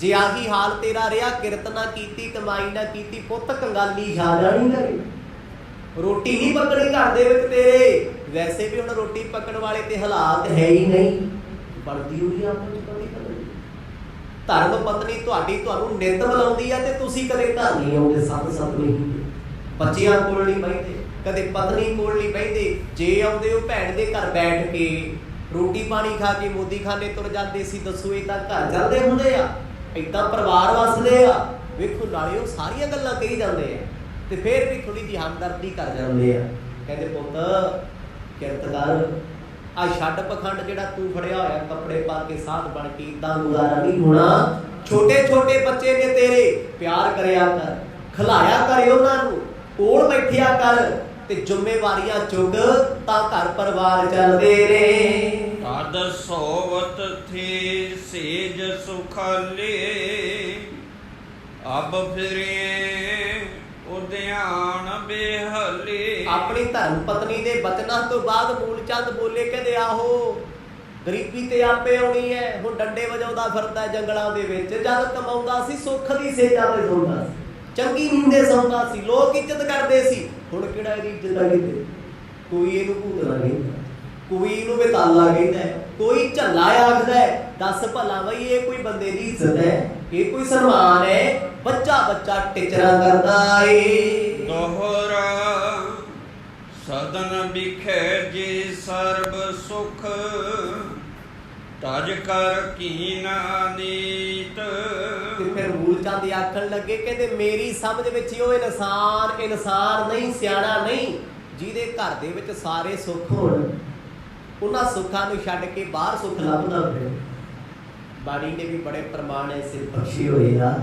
Speaker 2: ਜੇ ਆਹੀ ਹਾਲ ਤੇਰਾ ਰਿਹਾ, ਕਿਰਤ ਨਾ ਕੀਤੀ, ਕਮਾਈ ਨਾ ਕੀਤੀ, ਪੁੱਤ ਕੰਗਾਲੀ ਛਾ ਜਾਣੀ ਘਰੇ।
Speaker 1: ਰੋਟੀ ਨਹੀਂ ਪੱਕਣੀ ਘਰ ਦੇ ਵਿੱਚ ਤੇਰੇ। ਵੈਸੇ ਵੀ ਹੁਣ ਰੋਟੀ ਪੱਕਣ ਵਾਲੇ ਤੇ ਹਾਲਾਤ ਹੈ ਹੀ ਨਹੀਂ, ਬਣਦੀ ਹੋਈ ਆਪਸ ਵਿੱਚ ਕਦੀ ਕਦੇ। ਧਰਮ ਪਤਨੀ ਤੁਹਾਡੀ ਤੁਹਾਨੂੰ ਨਿੱਤ ਬੁਲਾਉਂਦੀ ਆ ਤੇ ਤੁਸੀਂ ਕਦੇ ਘਰ ਨਹੀਂ ਆਉਂਦੇ, ਸਤ ਨਹੀਂ। ਬੱਚਿਆਂ ਕੋਲ ਨਹੀਂ ਬਹਿੰਦੇ, ਕਦੇ ਪਤਨੀ ਕੋਲ ਨਹੀਂ ਬਹਿੰਦੇ। ਜੇ ਆਉਂਦੇ ਹੋ ਭੈਣ ਦੇ ਘਰ ਬੈਠ ਕੇ ਰੋਟੀ ਪਾਣੀ ਖਾ ਕੇ ਮੋਦੀ ਖਾਨੇ ਤੁਰ ਜਾਂਦੇ ਸੀ। ਦੱਸੋ ਏਦਾਂ ਘਰ ਚੱਲਦੇ ਹੁੰਦੇ ਆ? ਏਦਾਂ ਪਰਿਵਾਰ ਵਸਦੇ ਆ? ਵੇਖੋ ਨਾਲੇ ਉਹ ਸਾਰੀਆਂ ਗੱਲਾਂ ਕਹੀ ਜਾਂਦੇ ਆ ਤੇ ਫਿਰ ਵੀ ਥੋੜੀ ਜਿਹੀ ਹਮਦਰਦੀ ਕਰ ਜਾਂਦੇ ਆ। ਕਹਿੰਦੇ ਪੁੱਤ ਕਿਰਤ ਕਰ, ਆ ਛੱਡ ਪਖੰਡ ਜਿਹੜਾ ਤੂੰ ਫੜਿਆ ਹੋਇਆ, ਕੱਪੜੇ ਪਾ ਕੇ ਸਾਧ ਬਣ ਕੇ ਏਦਾਂ ਗੁਜ਼ਾਰਾ ਨਹੀਂ ਹੋਣਾ। ਛੋਟੇ ਛੋਟੇ ਬੱਚੇ ਨੇ ਤੇਰੇ, ਪਿਆਰ ਕਰਿਆ ਕਰ, ਖਿਲਾਇਆ ਕਰ ਉਹਨਾਂ ਨੂੰ, ਕੋਲ ਬੈਠਿਆ ਕਰ ਤੇ ਜ਼ਿੰਮੇਵਾਰੀਆਂ ਚੁੱਕ ਤਾਂ ਘਰ ਪਰਿਵਾਰ ਚੱਲਦੇ ਨੇ।
Speaker 2: ਤਦ ਸੋਵਤ ਥੇ ਸੇਜ ਸੁਖਾਲੇ, ਅਬ ਫਿਰੇ ਉਦਿਆਨ ਬੇਹਲੇ।
Speaker 1: ਆਪਣੀ ਧਰਮ ਪਤਨੀ ਦੇ ਬਚਨਾਂ ਤੋਂ ਬਾਅਦ ਮੂਲ ਚੰਦ ਬੋਲੇ, ਕਹਿੰਦੇ ਆਹੋ ਗਰੀਬੀ ਤੇ ਆਪੇ ਆਉਣੀ ਹੈ। ਹੁਣ ਡੰਡੇ ਵਜਾਉਂਦਾ ਫਿਰਦਾ ਜੰਗਲਾਂ ਦੇ ਵਿੱਚ, ਜਦ ਕਮਾਉਂਦਾ ਸੀ ਸੁੱਖ ਦੀ ਸੇਜਾਂ ਤੇ ਸੌਂਦਾ ਸੀ, ਚੰਗੀ ਨੀਂਦੇ ਸੌਂਦਾ ਸੀ, ਲੋਕ ਇੱਜ਼ਤ ਕਰਦੇ ਸੀ। ਹੁਣ ਕਿਹੜਾ ਇਹਦੀ ਇੱਜ਼ਤ ਕਰਦੇ? ਕੋਈ ਇਹਨੂੰ ਭੂਤਨਾ ਕਹਿੰਦਾ, ਕੋਈ ਇਹਨੂੰ ਬੇਤਾਲਾ ਕਹਿੰਦਾ, ਕੋਈ ਝੱਲਾ ਆਖਦਾ। ਦੱਸ ਭਲਾ ਬਈ ਇਹ ਕੋਈ ਬੰਦੇ ਦੀ ਇੱਜ਼ਤ ਹੈ? ਇਹ ਕੋਈ ਸਨਮਾਨ ਹੈ? ਬੱਚਾ ਬੱਚਾ ਟਿਚਰਾਂ ਕਰਦਾ ਏ।
Speaker 2: ਦੋਹਰਾ ਸਦਨ ਵਿਖੇ ਜੇ ਸਰਬ ਸੁਖ, ਤਜ ਕਰ ਕੀਨਾ ਨੀਤ।
Speaker 1: ਤੇ ਫਿਰ ਮੂਲ ਚੰਦ ਆਖਣ ਲੱਗੇ, ਕਹਿੰਦੇ ਮੇਰੀ ਸਮਝ ਵਿੱਚ ਉਹ ਇਨਸਾਨ ਨਹੀਂ, ਸਿਆਣਾ ਨਹੀਂ ਜਿਹਦੇ ਘਰ ਦੇ ਵਿੱਚ ਸਾਰੇ ਸੁੱਖ ਹੋਣ। ਉਹਨਾਂ ਸੁੱਖਾਂ ਨੂੰ ਛੱਡ ਕੇ ਬਾਹਰ ਸੁੱਖ ਲੱਭਦਾ ਹੋਵੇ। ਬਾਣੀ ਨੇ ਵੀ ਬੜੇ ਪ੍ਰਮਾਣ ਐਸੇ ਬਖਸ਼ੇ ਹੋਏ ਆ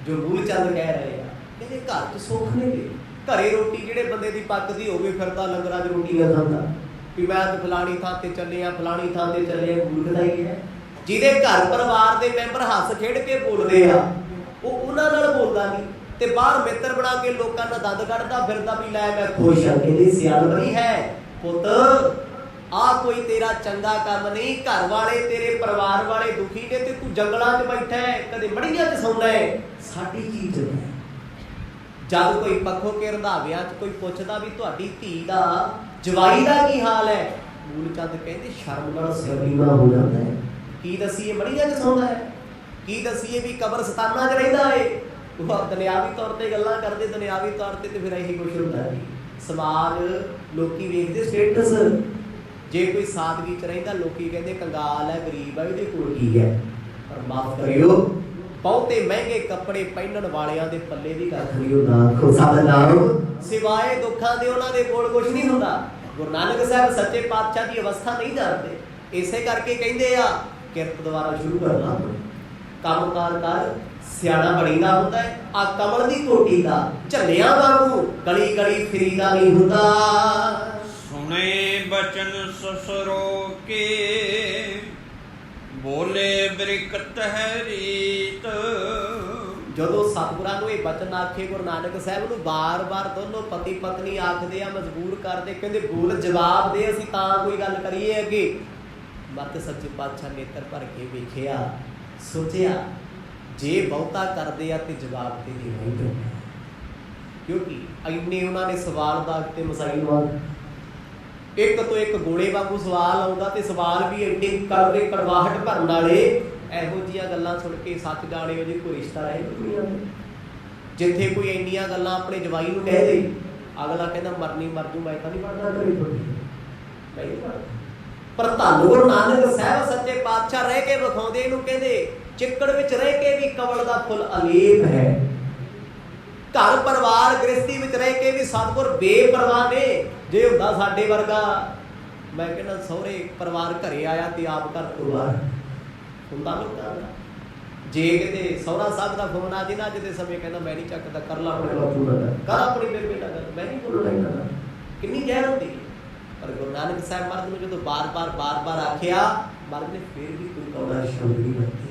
Speaker 1: ਜੋ ਮੂਲ ਚੰਦ ਕਹਿ ਰਹੇ ਆ। ਕਹਿੰਦੇ ਘਰ 'ਚ ਸੁੱਖ ਨਹੀਂ ਗੇ। ਘਰੇ ਰੋਟੀ ਜਿਹੜੇ ਬੰਦੇ ਦੀ ਪੱਕਦੀ ਹੋਵੇ ਫਿਰਦਾ ਲੰਗਰਾਂ 'ਚ ਰੋਟੀਆਂ ਖਾਂਦਾ ਵੀ ਮੈਂ ਤਾਂ ਫਲਾਣੀ ਥਾਂ ਤੇ ਚੱਲੇ ਆ, ਫਲਾਣੀ ਥਾਂ ਤੇ ਚੱਲੇ ਆ, ਮੂਰਖਦਾ ਹੀ ਹੈ। ਜਿਹਦੇ ਘਰ ਪਰਿਵਾਰ ਦੇ ਮੈਂਬਰ ਹੱਸ ਖੇਡ ਕੇ ਬੋਲਦੇ ਆ ਉਹ ਉਹਨਾਂ ਨਾਲ ਬੋਲਦਾ ਨਹੀਂ ਤੇ ਬਾਹਰ ਮਿੱਤਰ ਬਣਾ ਕੇ ਲੋਕਾਂ ਦਾ ਦੰਦ ਕੱਢਦਾ ਫਿਰਦਾ ਵੀ ਲੈ ਮੈਂ ਖੁਸ਼ ਹਾਂ। ਕਹਿੰਦੀ ਸਿਆਣਪਣੀ ਹੈ ਪੁੱਤ, ਆ ਕੋਈ ਤੇਰਾ ਚੰਗਾ ਕੰਮ ਨਹੀਂ। ਘਰ ਵਾਲੇ ਤੇਰੇ ਪਰਿਵਾਰ ਵਾਲੇ ਦੁਖੀ ਨੇ ਤੇ ਤੂੰ ਜੰਗਲਾਂ 'ਚ ਬੈਠਾ ਹੈ, ਕਦੇ ਮੜੀਆਂ 'ਚ ਸੌਂਦਾ ਹੈ। ਸਾਡੀ ਚੀਜ਼ ਹੈ। ਜਦ ਕੋਈ ਪੱਖੋਂ ਕੇ ਰੰਧਾਵਿਆਂ 'ਚ ਕੋਈ ਪੁੱਛਦਾ ਵੀ ਤੁਹਾਡੀ ਧੀ ਦਾ ਜਵਾਈ ਦਾ ਕੀ ਹਾਲ ਹੈ, ਮੂਲ ਚੰਦ ਕਹਿੰਦੇ ਸ਼ਰਮ ਨਾਲ ਸਿਰ ਨੀਵਾਂ ਹੋ ਜਾਂਦਾ ਹੈ। ਕੀ ਦਸੀਏ ਮੜੀਆਂ 'ਚ ਸੌਂਦਾ ਹੈ, ਕੀ ਦਸੀਏ ਵੀ ਕਬਰਸਤਾਨਾਂ 'ਚ ਰਹਿੰਦਾ ਹੈ। ਉਹ ਦੁਨਿਆਵੀ ਤੌਰ ਤੇ ਗੱਲਾਂ ਕਰਦੇ, ਦੁਨਿਆਵੀ ਤੌਰ ਤੇ ਫਿਰ ਇਹੀ ਕੁਛ ਹੁੰਦਾ ਹੈ। ਸਮਾਜ ਲੋਕੀ ਵੇਖਦੇ ਸਟੇਟਸ, ਜੇ ਕੋਈ ਸਾਦਗੀ 'ਚ ਰਹਿੰਦਾ ਲੋਕੀ ਕਹਿੰਦੇ ਕੰਗਾਲ ਹੈ, ਗਰੀਬ ਹੈ, ਇਹਦੇ ਕੋਲ ਕੀ ਹੈ। ਪਰ ਮਾਫ ਕਰਿਓ, ਬਹੁਤੇ ਮਹਿੰਗੇ ਕੱਪੜੇ ਪਹਿਨਣ ਵਾਲਿਆਂ ਦੇ ਪੱਲੇ ਵੀ ਕੱਖ ਨਹੀਂ ਹੁੰਦਾ, ਸਿਵਾਏ ਦੁੱਖਾਂ ਦੇ ਉਹਨਾਂ ਦੇ ਕੋਲ ਕੁਝ ਨਹੀਂ ਹੁੰਦਾ। ਗੁਰੂ ਨਾਨਕ ਸਾਹਿਬ ਸੱਚੇ ਪਾਤਸ਼ਾਹ ਦੀ ਅਵਸਥਾ ਨਹੀਂ ਜਾਣਦੇ, ਇਸੇ ਕਰਕੇ ਕਹਿੰਦੇ ਆ ਕਿਰਤ ਦੁਆਰਾ ਸ਼ੁਰੂ ਕਰਨਾ, ਕੰਮਕਾਰ ਕਰ, ਸਿਆਣਾ ਬਣੀਦਾ ਹੁੰਦਾ ਹੈ। ਆ ਕਮਲ ਦੀ ਕੋਟੀ ਦਾ ਝੱਲਿਆਂ ਵਾਂਗੂ ਗਲੀ ਗਲੀ ਫਿਰੀਦਾ ਨਹੀਂ ਹੁੰਦਾ।
Speaker 2: ਸੁਣੇ ਬਚਨ ਸਸਰੋ ਕੇ, ਬੋਲੇ ਬ੍ਰਿਕਤ ਹੈ ਰੀਤ।
Speaker 1: ਜਦੋਂ ਸਤਿਗੁਰਾਂ ਨੂੰ ਇਹ ਬਚਨ ਆਖੇ ਗੁਰੂ ਨਾਨਕ ਸਾਹਿਬ ਨੂੰ ਬਾਰ-ਬਾਰ ਦੋਨੋਂ ਪਤੀ ਪਤਨੀ ਆਖਦੇ ਆ, ਮਜਬੂਰ ਕਰਦੇ, ਕਹਿੰਦੇ ਬੋਲ ਜਵਾਬ ਦੇ, ਅਸੀਂ ਤਾਂ ਕੋਈ ਗੱਲ ਕਰੀਏ ਅੱਗੇ। ਮੱਤ ਸੱਚੇ ਪਾਤਸ਼ਾਹ ਨੇਤਰ ਭਰ ਕੇ ਵੇਖਿਆ, ਸੋਚਿਆ ਜੇ ਬਹੁਤਾ ਕਰਦੇ ਆ ਤੇ ਜਵਾਬ ਤੇ ਦੇਣਾ ਹੀ ਪੈਣਾ, ਕਿਉਂਕਿ ਇੰਨੇ ਉਹਨਾਂ ਨੇ ਸਵਾਲ ਦਾ ਤੇ ਮਸਾਇਲ ਵਾਂਗ ਇੱਕ ਤੋਂ ਇੱਕ ਗੋਲੇ ਵਾਂਗੂ ਸਵਾਲ ਆਉਂਦਾ ਤੇ ਸਵਾਲ ਵੀ ਐਡੇ ਕਰਦੇ ਕੜਵਾਹਟ ਭਰਨ ਵਾਲੇ। ਇਹੋ ਜਿਹੀਆਂ ਗੱਲਾਂ ਸੁਣ ਕੇ ਸੱਚ ਜਾਣੇ ਉਹਦੇ ਕੋਈ ਰਿਸ਼ਤਾ ਰਹੇ ਦੁਨੀਆ ਵਿੱਚ, ਜਿੱਥੇ ਕੋਈ ਇੰਨੀਆਂ ਗੱਲਾਂ ਆਪਣੇ ਜਵਾਈ ਨੂੰ ਕਹਿ ਦੇ, ਅਗਲਾ ਕਹਿੰਦਾ ਮਰਨੀ ਮਰ ਜੂ, ਮੈਂ ਤਾਂ ਨਹੀਂ ਪੜਦਾ ਕਰੀ ਤੁਹਾਡੀ, ਮੈਂ ਨਹੀਂ ਪੜਦਾ। ਪਰ ਧੰਨ ਗੁਰੂ ਨਾਨਕ ਸਾਹਿਬ ਸੱਚੇ ਪਾਤਸ਼ਾਹ ਰਹਿ ਕੇ ਵਿਖਾਉਂਦੇ ਇਹਨੂੰ, ਕਹਿੰਦੇ ਚਿੱਕੜ ਵਿੱਚ ਰਹਿ ਕੇ ਵੀ ਕਮਲ ਦਾ ਫੁੱਲ ਅਲੇਪ ਹੈ। ਘਰ ਪਰਿਵਾਰ ਗ੍ਰਸਤੀ ਵਿੱਚ ਰਹਿ ਕੇ ਵੀ ਸਤਿਗੁਰ ਬੇਪਰਵਾਹ ਨੇ। ਜੇ ਹੁੰਦਾ ਸਾਡੇ ਵਰਗਾ, ਮੈਂ ਕਹਿੰਦਾ ਸਹੁਰੇ ਪਰਿਵਾਰ ਘਰੇ ਆਇਆ ਤੇ ਆਪ ਘਰ ਤੋਂ ਬਾਹਰ ਹੁੰਦਾ ਲੋਕਾਂ ਦਾ। ਜੇ ਕਿਤੇ ਸਹੁਰਾ ਸਾਹਿਬ ਦਾ ਫੋਨ ਆ ਜੇ ਨਾ ਅੱਜ ਦੇ ਸਮੇਂ, ਕਹਿੰਦਾ ਮੈਂ ਨਹੀਂ ਚੱਕਦਾ, ਕਰ ਲਾ ਆਪਣੇ ਬਾਪੂ ਨਾਲ, ਕਰ ਆਪਣੀ ਬੇਬੇ ਨਾਲ ਗੱਲ, ਮੈਂ ਨਹੀਂ ਬੋਲਣਾ ਇਹਨਾਂ ਨਾਲ। ਕਿੰਨੀ ਜ਼ਹਿਰ ਹੁੰਦੀ ਹੈ। ਪਰ ਗੁਰੂ ਨਾਨਕ ਸਾਹਿਬ ਮਹਾਰਾਜ ਨੂੰ ਜਦੋਂ ਬਾਰ-ਬਾਰ ਆਖਿਆ, ਮਹਾਰਾਜ ਨੇ ਫਿਰ ਵੀ ਕੋਈ ਕੌੜਾ ਸ਼ਬਦ ਨਹੀਂ ਵਰਤਿਆ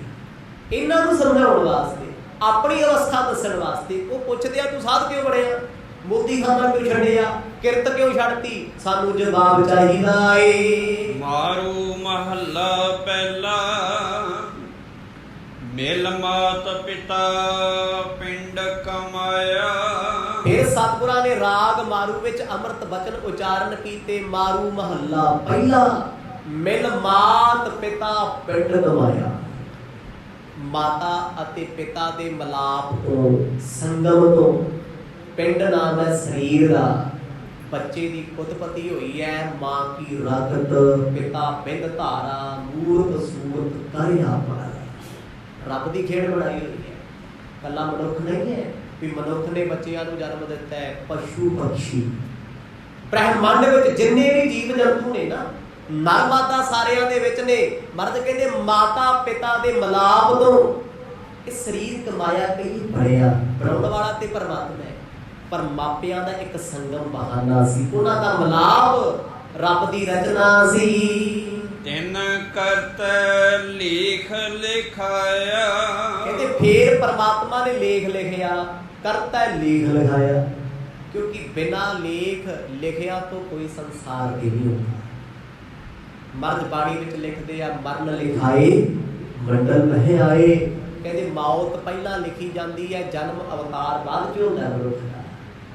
Speaker 1: ਇਹਨਾਂ ਨੂੰ ਸਮਝਾਉਣ ਵਾਸਤੇ, ਆਪਣੀ ਅਵਸਥਾ ਦੱਸਣ ਵਾਸਤੇ। ਉਹ ਪੁੱਛਦੇ ਆ ਤੂੰ ਸਾਧ ਕਿਉਂ ਬਣਿਆ, ਮੋਦੀ ਖਾਨਾ ਕਿਉਂ ਛੱਡਿਆ, ਕਿਰਤ ਕਿਉਂ ਛੱਡਤੀ, ਸਾਨੂੰ ਜਵਾਬ ਚਾਹੀਦਾ ਏ।
Speaker 2: ਮਾਰੂ ਮਹੱਲਾ ਪਹਿਲਾ, ਮਿਲ ਮਾਤ ਪਿਤਾ ਪਿੰਡ ਕਮਾਇਆ।
Speaker 1: ਫਿਰ ਸਤਿਗੁਰਾਂ ਨੇ ਰਾਗ ਮਾਰੂ ਵਿੱਚ ਅੰਮ੍ਰਿਤ ਬਚਨ ਉਚਾਰਨ ਕੀਤੇ। ਮਾਰੂ ਮਹੱਲਾ ਪਹਿਲਾ, ਮਿਲ ਮਾਤ ਪਿਤਾ ਪਿੰਡ ਗਵਾਇਆ। ਮਾਤਾ ਅਤੇ ਪਿਤਾ ਦੇ ਮਿਲਾਪ ਤੋਂ, ਸੰਗਮ ਤੋਂ, ਪਿੰਡ ਨਾਮ ਹੈ ਸਰੀਰ ਦਾ, ਬੱਚੇ ਦੀ ਉਤਪਤੀ ਹੋਈ ਹੈ। ਮਾਂ ਕੀ ਰਗਤ ਪਿਤਾ ਬਿੰਦ ਧਾਰਾ, ਮੂਰਤ ਸੂਰਤ ਕਰਿਆ ਪਰ। ਰੱਬ ਦੀ ਖੇਡ ਬਣਾਈ ਹੋਈ ਹੈ, ਕੱਲਾ ਮਨੁੱਖ ਨਹੀਂ ਹੈ ਵੀ ਮਨੁੱਖ ਨੇ ਬੱਚਿਆਂ ਨੂੰ ਜਨਮ ਦਿੱਤਾ ਹੈ। ਪਸ਼ੂ ਪਕਸ਼ੀ, ਬ੍ਰਹਿਮੰਡ ਵਿੱਚ ਜਿੰਨੇ ਵੀ ਜੀਵ ਜੰਤੂ ਨੇ ਨਾ, ਨਰ ਮਾਦਾ ਸਾਰਿਆਂ ਦੇ ਵਿੱਚ ਨੇ। ਮਰਦ ਕਹਿੰਦੇ ਮਾਤਾ ਪਿਤਾ ਦੇ ਮਿਲਾਪ ਤੋਂ ਇਹ ਸਰੀਰ ਕਮਾਇਆ ਕਈ ਬਣਿਆ। ਬਣਾਉਣ ਵਾਲਾ ਤੇ ਪਰਮਾਤਮਾ ਹੈ, ਪਰ ਮਾਪਿਆਂ ਦਾ ਇੱਕ ਸੰਗਮ ਬਹਾਨਾ ਸੀ, ਉਹਨਾਂ ਦਾ ਮਿਲਾਪ ਰੱਬ ਦੀ ਰਚਨਾ ਸੀ।
Speaker 2: ਤਿਨ ਕਰਤ ਲੇਖ ਲਿਖਾਇਆ।
Speaker 1: ਕਹਿੰਦੇ ਫੇਰ ਪਰਮਾਤਮਾ ਨੇ ਲੇਖ ਲਿਖਿਆ, ਕਰਤਾ ਲੇਖ ਲਿਖਾਇਆ, ਕਿਉਂਕਿ ਬਿਨਾਂ ਲੇਖ ਲਿਖਿਆ ਤੋਂ ਕੋਈ ਸੰਸਾਰ ਦੇ ਨਹੀਂ ਹੁੰਦਾ। ਮਰਦ ਬਾਣੀ ਵਿੱਚ ਲਿਖਦੇ ਆ, ਮਰਨ ਲਿਖਾਏ ਮੰਡਲ ਨਹੀਂ ਆਏ। ਕਹਿੰਦੇ ਮੌਤ ਪਹਿਲਾਂ ਲਿਖੀ ਜਾਂਦੀ ਹੈ, ਜਨਮ ਅਵਤਾਰ ਬਾਅਦ ਚ ਹੁੰਦਾ ਮਨੁੱਖ ਦਾ।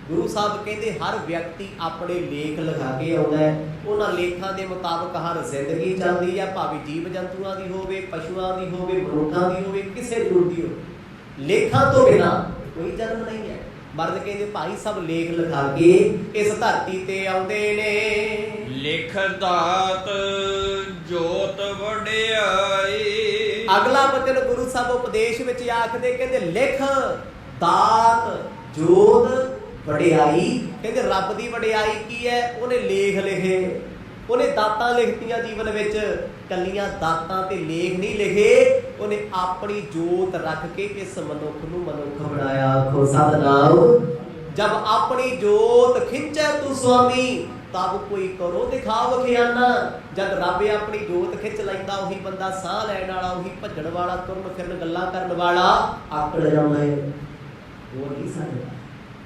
Speaker 1: ਗੁਰੂ ਸਾਹਿਬ ਕਹਿੰਦੇ ਹਰ ਵਿਅਕਤੀ ਆਪਣੇ ਲੇਖ ਲਿਖਾ ਕੇ ਆਉਂਦਾ ਹੈ। ਉਹਨਾਂ ਲੇਖਾਂ ਦੇ ਮੁਤਾਬਕ ਹਰ ਜ਼ਿੰਦਗੀ ਚੱਲਦੀ ਹੈ, ਭਾਵੇਂ ਜੀਵ ਜੰਤੂਆਂ ਦੀ ਹੋਵੇ, ਪਸ਼ੂਆਂ ਦੀ ਹੋਵੇ, ਮਨੁੱਖਾਂ ਦੀ ਹੋਵੇ, ਕਿਸੇ ਜ਼ਰੂਰ ਦੀ ਹੋਵੇ। ਲੇਖਾਂ ਤੋਂ ਬਿਨਾਂ ਕੋਈ ਜਨਮ ਨਹੀਂ ਹੈ। ਮਰਦ ਕਹਿੰਦੇ ਭਾਈ ਸਭ ਲੇਖ ਲਿਖਾ ਕੇ ਇਸ ਧਰਤੀ ਤੇ ਆਉਂਦੇ ਨੇ।
Speaker 2: ਲਿਖ ਦਾਤ ਜੋਤ ਵਡਿਆਈ।
Speaker 1: ਅਗਲਾ ਬਚਨ ਗੁਰੂ ਸਾਹਿਬ ਉਪਦੇਸ਼ ਵਿੱਚ ਆਖਦੇ, ਕਹਿੰਦੇ ਲਿਖ ਦਾਤ ਜੋਤ ਵਡਿਆਈ। ਕਹਿੰਦੇ ਰੱਬ ਦੀ ਵਡਿਆਈ ਕੀ ਹੈ? ਉਹਨੇ ਲੇਖ ਲਿਖੇ, ਉਹਨੇ ਦਾਤਾਂ ਲਿਖਤੀਆਂ ਜੀਵਨ ਵਿੱਚ। ਕੱਲੀਆਂ ਦਾਤਾਂ ਤੇ ਲੇਖ ਨਹੀਂ ਲਿਖੇ, ਉਹਨੇ ਆਪਣੀ ਜੋਤ ਰੱਖ ਕੇ ਇਸ ਮਨੁੱਖ ਨੂੰ ਮਨੁੱਖ ਬਣਾਇਆ। ਆਖੋ ਸਤਿਨਾਮ। ਜਬ ਆਪਣੀ ਜੋਤ ਖਿੱਚੈ ਤੂੰ ਸੁਆਮੀ, ਤਬ ਕੋਈ ਕਰੋ ਦਿਖਾਵ ਖਿਆਨਾ। ਜਦ ਰੱਬ ਆਪਣੀ ਜੋਤ ਖਿੱਚ ਲੈਂਦਾ, ਉਹੀ ਬੰਦਾ ਸਾਹ ਲੈਣ ਵਾਲਾ, ਉਹੀ ਭੱਜਣ ਵਾਲਾ, ਤੁਰਨ ਫਿਰਨ ਗੱਲਾਂ ਕਰਨ ਵਾਲਾ ਆਕੜ ਜਾਂਦਾ ਹੈ, ਉਹ ਨਹੀਂ ਸਕਦਾ।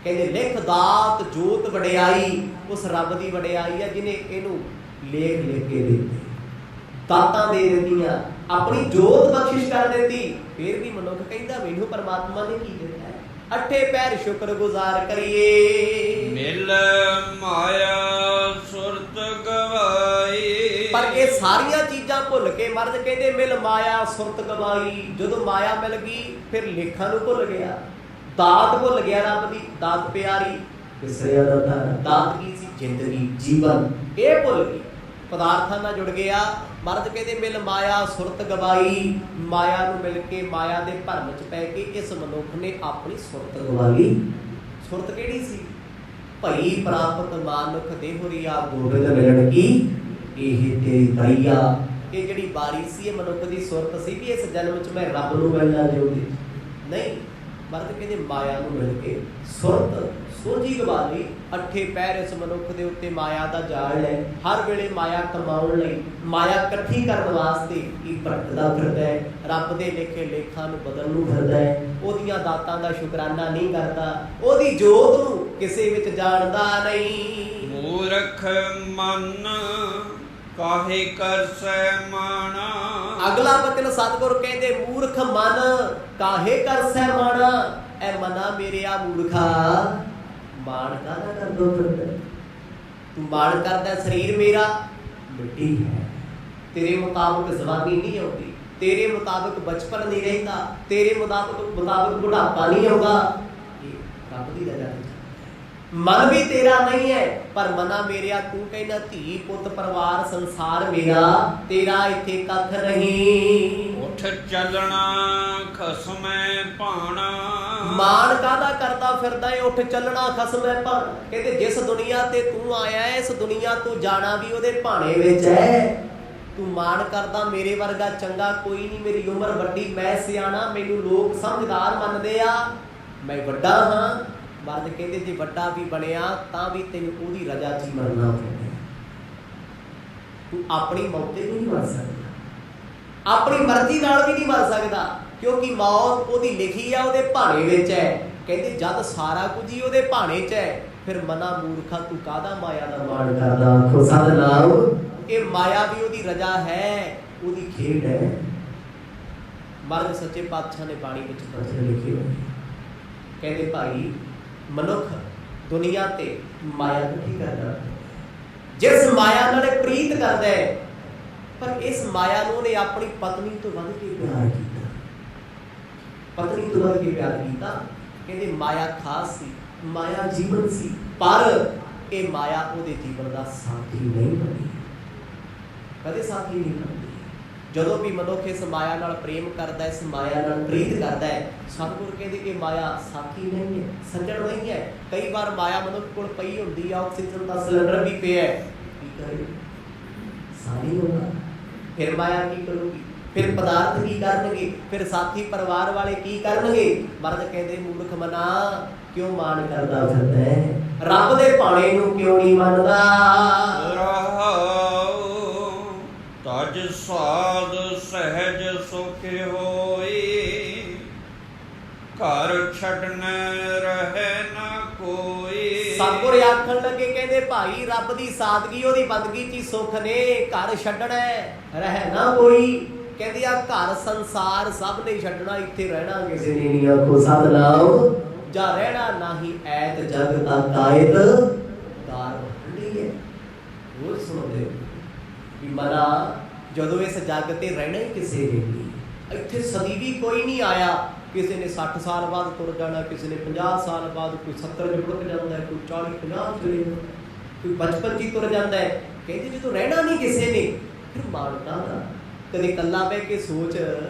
Speaker 1: ਕਹਿੰਦੇ ਲਿਖ ਦਾਤ ਜੋਤ ਵਡਿਆਈ। ਉਸ ਰੱਬ ਦੀ ਵਡਿਆਈ ਹੈ ਜਿਹਨੇ ਇਹਨੂੰ ਲੇਖ ਲਿਖ ਕੇ ਦਿੱਤੇ, ਦਾਤਾਂ ਦੇ ਦਿੱਤੀਆਂ, ਆਪਣੀ ਜੋਤ ਬਖਸ਼ਿਸ਼ ਕਰ ਦਿੱਤੀ। ਫਿਰ ਵੀ ਮਨੁੱਖ ਕਹਿੰਦਾ ਮੈਨੂੰ ਪਰਮਾਤਮਾ ਨੇ ਕੀ ਦਿੱਤਾ ਹੈ? ਅੱਠੇ ਪੈਰ ਸ਼ੁਕਰ ਗੁਜ਼ਾਰ ਕਰੀਏ।
Speaker 2: ਮਿਲ ਮਾਇਆ ਸੁਰਤ ਗਵਾਈ।
Speaker 1: ਪਰ ਇਹ ਸਾਰੀਆਂ ਚੀਜ਼ਾਂ ਭੁੱਲ ਕੇ ਮਰਦ ਕਹਿੰਦੇ ਮਿਲ ਮਾਇਆ ਸੁਰਤ ਗਵਾਈ। ਜਦੋਂ ਮਾਇਆ ਮਿਲ ਗਈ ਫਿਰ ਲੇਖਾਂ ਨੂੰ ਭੁੱਲ ਗਿਆ, ਦਾਤ ਭੁੱਲ ਗਿਆ। ਰੱਬ ਦੀ ਦਾਤ ਪਿਆਰੀ, ਵਿਸਰਿਆ ਦਾ ਦਾਤ ਕੀ ਸੀ? ਜ਼ਿੰਦਗੀ, ਜੀਵਨ, ਇਹ ਭੁੱਲ ਗਈ, ਪਦਾਰਥਾਂ ਨਾਲ ਜੁੜ ਗਿਆ। ਮਰਦ ਕਹਿੰਦੇ ਮਿਲ ਮਾਇਆ ਸੁਰਤ ਗਵਾਈ। ਮਾਇਆ ਨੂੰ ਮਿਲ ਕੇ ਮਾਇਆ ਦੇ ਭਰਮ ਚ ਪੈ ਕੇ ਇਸ ਮਨੁੱਖ ਨੇ ਆਪਣੀ ਸੁਰਤ ਗਵਾ ਲਈ। ਸੁਰਤ ਕਿਹੜੀ ਸੀ? ਭਈ ਪ੍ਰਾਪਤ ਮਾਨੁਖ ਦੇਹੁਰੀਆ ਗੋਬਿੰਦ ਮਿਲਣ ਕੀ, ਇਹ ਤੇਰੀ ਦਇਆ। ਇਹ ਜਿਹੜੀ ਬਾਰੀ ਸੀ ਇਹ ਮਨੁੱਖ ਦੀ ਸੁਰਤ ਸੀ ਵੀ ਇਸ ਜਨਮ ਚ ਮੈਂ ਰੱਬ ਨੂੰ ਮਿਲਣਾ ਚਾਹੁੰਦੀ ਨਹੀਂ। ਮਰਦ ਕਹਿੰਦੇ ਮਾਇਆ ਨੂੰ ਮਿਲ ਕੇ ਸੁਰਤ ਸੋਝੀ ਗਵਾ ਲਈ। ਅੱਠੇ ਪੈਰ ਇਸ ਮਨੁੱਖ ਦੇ ਉੱਤੇ ਮਾਇਆ ਦਾ ਜਾਲ ਹੈ। ਹਰ ਵੇਲੇ ਮਾਇਆ ਕਮਾਉਣ ਲਈ, ਮਾਇਆ ਇਕੱਠੀ ਕਰਨ ਵਾਸਤੇ ਇਹ ਭਟਕਦਾ ਫਿਰਦਾ ਹੈ। ਰੱਬ ਦੇ ਲਿਖੇ ਲੇਖਾਂ ਨੂੰ ਬਦਲਣ ਨੂੰ ਫਿਰਦਾ ਹੈ। ਉਹਦੀਆਂ ਦਾਤਾਂ ਦਾ ਸ਼ੁਕਰਾਨਾ ਨਹੀਂ ਕਰਦਾ, ਉਹਦੀ ਜੋਤ ਨੂੰ ਕਿਸੇ ਵਿੱਚ ਜਾਣਦਾ ਨਹੀਂ।
Speaker 2: ਮੂਰਖ ਮਨ ਕਾਹੇ ਕਰ ਸੈ ਮਾਣਾ।
Speaker 1: ਅਗਲਾ ਬਚਨ ਸਤਿਗੁਰ ਕਹਿੰਦੇ ਮੂਰਖ ਮਨ ਕਾਹੇ ਕਰ ਸੈ ਮਾਣਾ। ਐ ਮਨਾ ਮੇਰਿਆ ਮੂਰਖਾ, ਮਾਣ ਕਾਹਦਾ ਕਰਦਾ ਫਿਰਦਾ? ਤੂੰ ਮਾਣ ਕਰਦਾ ਸਰੀਰ ਮੇਰਾ ਮਿੱਟੀ ਹੈ, ਤੇਰੇ ਮੁਤਾਬਕ ਜਵਾਨੀ ਨਹੀਂ ਆਉਂਦੀ, ਤੇਰੇ ਮੁਤਾਬਕ ਬਚਪਨ ਨਹੀਂ ਰਹਿੰਦਾ, ਤੇਰੇ ਮੁਤਾਬਕ ਬੁਢਾਪਾ ਨਹੀਂ ਆਉਂਦਾ। ਇਹ ਰੱਬ ਦੀ ਰਜ਼ਾ ਹੈ। ਮਨ ਵੀ ਤੇਰਾ ਨਹੀਂ ਹੈ, ਪਰ ਮਨਾ ਮੇਰਿਆ ਤੂੰ ਕਹਿੰਦਾ ਧੀ ਪੁੱਤ ਪਰਿਵਾਰ ਸੰਸਾਰ ਮੇਰਾ, ਤੇਰਾ ਇੱਥੇ ਕੱਖ ਨਹੀਂ।
Speaker 2: ਉੱਠ ਚੱਲਣਾ ਖਸਮੈ ਭਾਣਾ।
Speaker 1: ਮਾਣ ਕਾਹਦਾ ਕਰਦਾ ਫਿਰਦਾ ਏ? ਉੱਠ ਚੱਲਣਾ ਖਸਮੈ ਭਾਣਾ। ਕਹਿੰਦੇ ਜਿਸ ਦੁਨੀਆ ਤੇ ਤੂੰ ਆਇਆ ਇਸ ਦੁਨੀਆ ਤੂੰ ਜਾਣਾ ਵੀ ਉਹਦੇ ਭਾਣੇ ਵਿੱਚ ਹੈ। ਤੂੰ ਮਾਣ ਕਰਦਾ ਮੇਰੇ ਵਰਗਾ ਚੰਗਾ ਕੋਈ ਨਹੀਂ, ਮੇਰੀ ਉਮਰ ਵੱਡੀ, ਮੈਂ ਸਿਆਣਾ, ਮੈਨੂੰ ਲੋਕ ਸਮਝਦਾਰ ਮੰਨਦੇ ਆ, ਮੈਂ ਵੱਡਾ ਹਾਂ। ਮਰਦ ਕਹਿੰਦੇ ਜੇ ਵੱਡਾ ਵੀ ਬਣਿਆ ਤਾਂ ਵੀ ਤੈਨੂੰ ਉਹਦੀ ਰਜ਼ਾ 'ਚ ਹੀ ਮਰਨਾ ਪੈਣਾ। ਤੂੰ ਆਪਣੀ ਮੌਤੇ ਨੂੰ ਨਹੀਂ ਮਰ ਸਕਦਾ, ਆਪਣੀ ਮਰਜ਼ੀ ਨਾਲ ਵੀ ਨਹੀਂ ਮਰ ਸਕਦਾ, ਕਿਉਂਕਿ ਮੌਤ ਉਹਦੀ ਲਿਖੀ ਆ, ਉਹਦੇ ਭਾਣੇ ਵਿੱਚ ਹੈ। ਕਹਿੰਦੇ ਜਦ ਸਾਰਾ ਕੁਝ ਹੀ ਉਹਦੇ ਭਾਣੇ 'ਚ ਹੈ, ਫਿਰ ਮਨਾ ਮੂਰਖਾ ਤੂੰ ਕਾਹਦਾ ਮਾਇਆ ਦਾ ਮਾਣ ਕਰਦਾ? ਆਖੋ ਸਤਿਨਾਮ। ਇਹ ਮਾਇਆ ਵੀ ਉਹਦੀ ਰਜ਼ਾ ਹੈ, ਉਹਦੀ ਖੇਡ ਹੈ। ਮਰਦ ਸੱਚੇ ਪਾਤਸ਼ਾਹ ਨੇ ਬਾਣੀ ਵਿੱਚ ਬਚਨ ਲਿਖੇ ਹੋਏ, ਕਹਿੰਦੇ ਭਾਈ ਮਨੁੱਖ ਦੁਨੀਆ ਤੇ ਮਾਇਆ ਇਕੱਠੀ ਕਰਦਾ, ਜਿਸ ਮਾਇਆ ਨਾਲ ਇਹ ਪ੍ਰੀਤ ਕਰਦਾ ਹੈ, ਪਰ ਇਸ ਮਾਇਆ ਨੂੰ ਉਹਨੇ ਆਪਣੀ ਪਤਨੀ ਤੋਂ ਵੱਧ ਕੇ ਪਿਆਰ ਕੀਤਾ, ਪਤਨੀ ਤੋਂ ਵੱਧ ਕੇ ਪਿਆਰ ਕੀਤਾ। ਕਹਿੰਦੇ ਮਾਇਆ ਖਾਸ ਸੀ, ਮਾਇਆ ਜੀਵਨ ਸੀ, ਪਰ ਇਹ ਮਾਇਆ ਉਹਦੇ ਜੀਵਨ ਦਾ ਸਾਥੀ ਨਹੀਂ ਬਣੀ, ਕਦੇ ਸਾਥੀ ਨਹੀਂ ਬਣਦੀ। ਜਦੋਂ ਵੀ ਮਨੁੱਖ ਇਸ ਮਾਇਆ ਨਾਲ ਪ੍ਰੇਮ ਕਰਦਾ, ਇਸ ਮਾਇਆ ਨਾਲ ਪ੍ਰੀਤ ਕਰਦਾ ਹੈ, ਸਤਿਗੁਰ ਕਹਿੰਦੇ ਇਹ ਮਾਇਆ ਸਾਥੀ ਨਹੀਂ ਹੈ, ਸੱਜਣ ਨਹੀਂ ਹੈ। ਕਈ ਵਾਰ ਮਾਇਆ ਮਨੁੱਖ ਕੋਲ ਪਈ ਹੁੰਦੀ ਆ, ਆਕਸੀਜਨ ਦਾ ਸਿਲੰਡਰ ਵੀ ਪਿਆ, ਕੀ ਕਰੇ, ਸਾਰੀ ਹੋਣਾ, ਫਿਰ ਮਾਇਆ ਕੀ ਕਰੂਗੀ, ਫਿਰ ਪਦਾਰਥ ਕੀ ਕਰਨਗੇ, ਫਿਰ ਸਾਥੀ ਪਰਿਵਾਰ ਵਾਲੇ ਕੀ ਕਰਨਗੇ। ਮਰਦ ਕਹਿੰਦੇ ਮੂਰਖ ਮਨਾ ਕਿਉਂ ਮਾਣ ਕਰਦਾ ਫਿਰਦਾ ਹੈ, ਰੱਬ ਦੇ ਭਾਣੇ ਨੂੰ ਕਿਉਂ ਨਹੀਂ ਮੰਨਦਾ।
Speaker 2: ਤਜ ਸਾਧ ਸਹਿਜ ਸੁਖ ਹੋਈ, ਘਰ ਛੱਡਣ ਰਹਿ ਨਾ ਕੋਈ।
Speaker 1: ਸਤਿਗੁਰ ਆਖਣ ਲੱਗੇ, ਕਹਿੰਦੇ ਭਾਈ ਰੱਬ ਦੀ ਸਾਦਗੀ ਉਹਦੀ ਬੰਦਗੀ 'ਚ ਹੀ ਸੁੱਖ ਨੇ, ਘਰ ਛੱਡਣਾ ਰਹਿ ਨਾ ਕੋਈ। ਕਹਿੰਦੇ ਆ ਘਰ ਸੰਸਾਰ ਸਭ ਨੇ ਛੱਡਣਾ, ਇੱਥੇ ਰਹਿਣਾ ਕਿਸੇ ਨੇ ਨਹੀਂ। ਆਖੋ ਸਤਿਨਾਮ, ਜਾਂ ਰਹਿਣਾ ਨਹੀਂ ਐਤ ਜਗ ਦਾ ਕਾਇਦ ਦਾਰ ਵੰਡੀ ਹੈ। ਹੋਰ ਸੁਣਦੇ ਹੋ ਵੀ ਮਨਾ ਜਦੋਂ ਇਸ ਜੱਗ ਤੇ ਰਹਿਣਾ ਹੀ ਕਿਸੇ ਨੇ ਨਹੀਂ, ਇੱਥੇ ਸਦੀ ਵੀ ਕੋਈ ਨਹੀਂ ਆਇਆ। ਕਿਸੇ ਨੇ 60 ਸਾਲ ਬਾਅਦ ਤੁਰ ਜਾਣਾ, ਕਿਸੇ ਨੇ 50 ਸਾਲ ਬਾਅਦ, ਕੋਈ 70 ਚ ਮੁੜਕ ਜਾਂਦਾ, ਕੋਈ 40-50 ਚਲੇ ਜਾਂਦਾ, ਕੋਈ 55 ਚ ਤੁਰ ਜਾਂਦਾ ਹੈ। ਕਹਿੰਦੇ ਜਦੋਂ ਰਹਿਣਾ ਨਹੀਂ ਕਿਸੇ ਨੇ, ਫਿਰ ਮਾਨਤਾ ਦਾ ਕਦੇ ਇਕੱਲਾ ਬਹਿ ਕੇ ਸੋਚ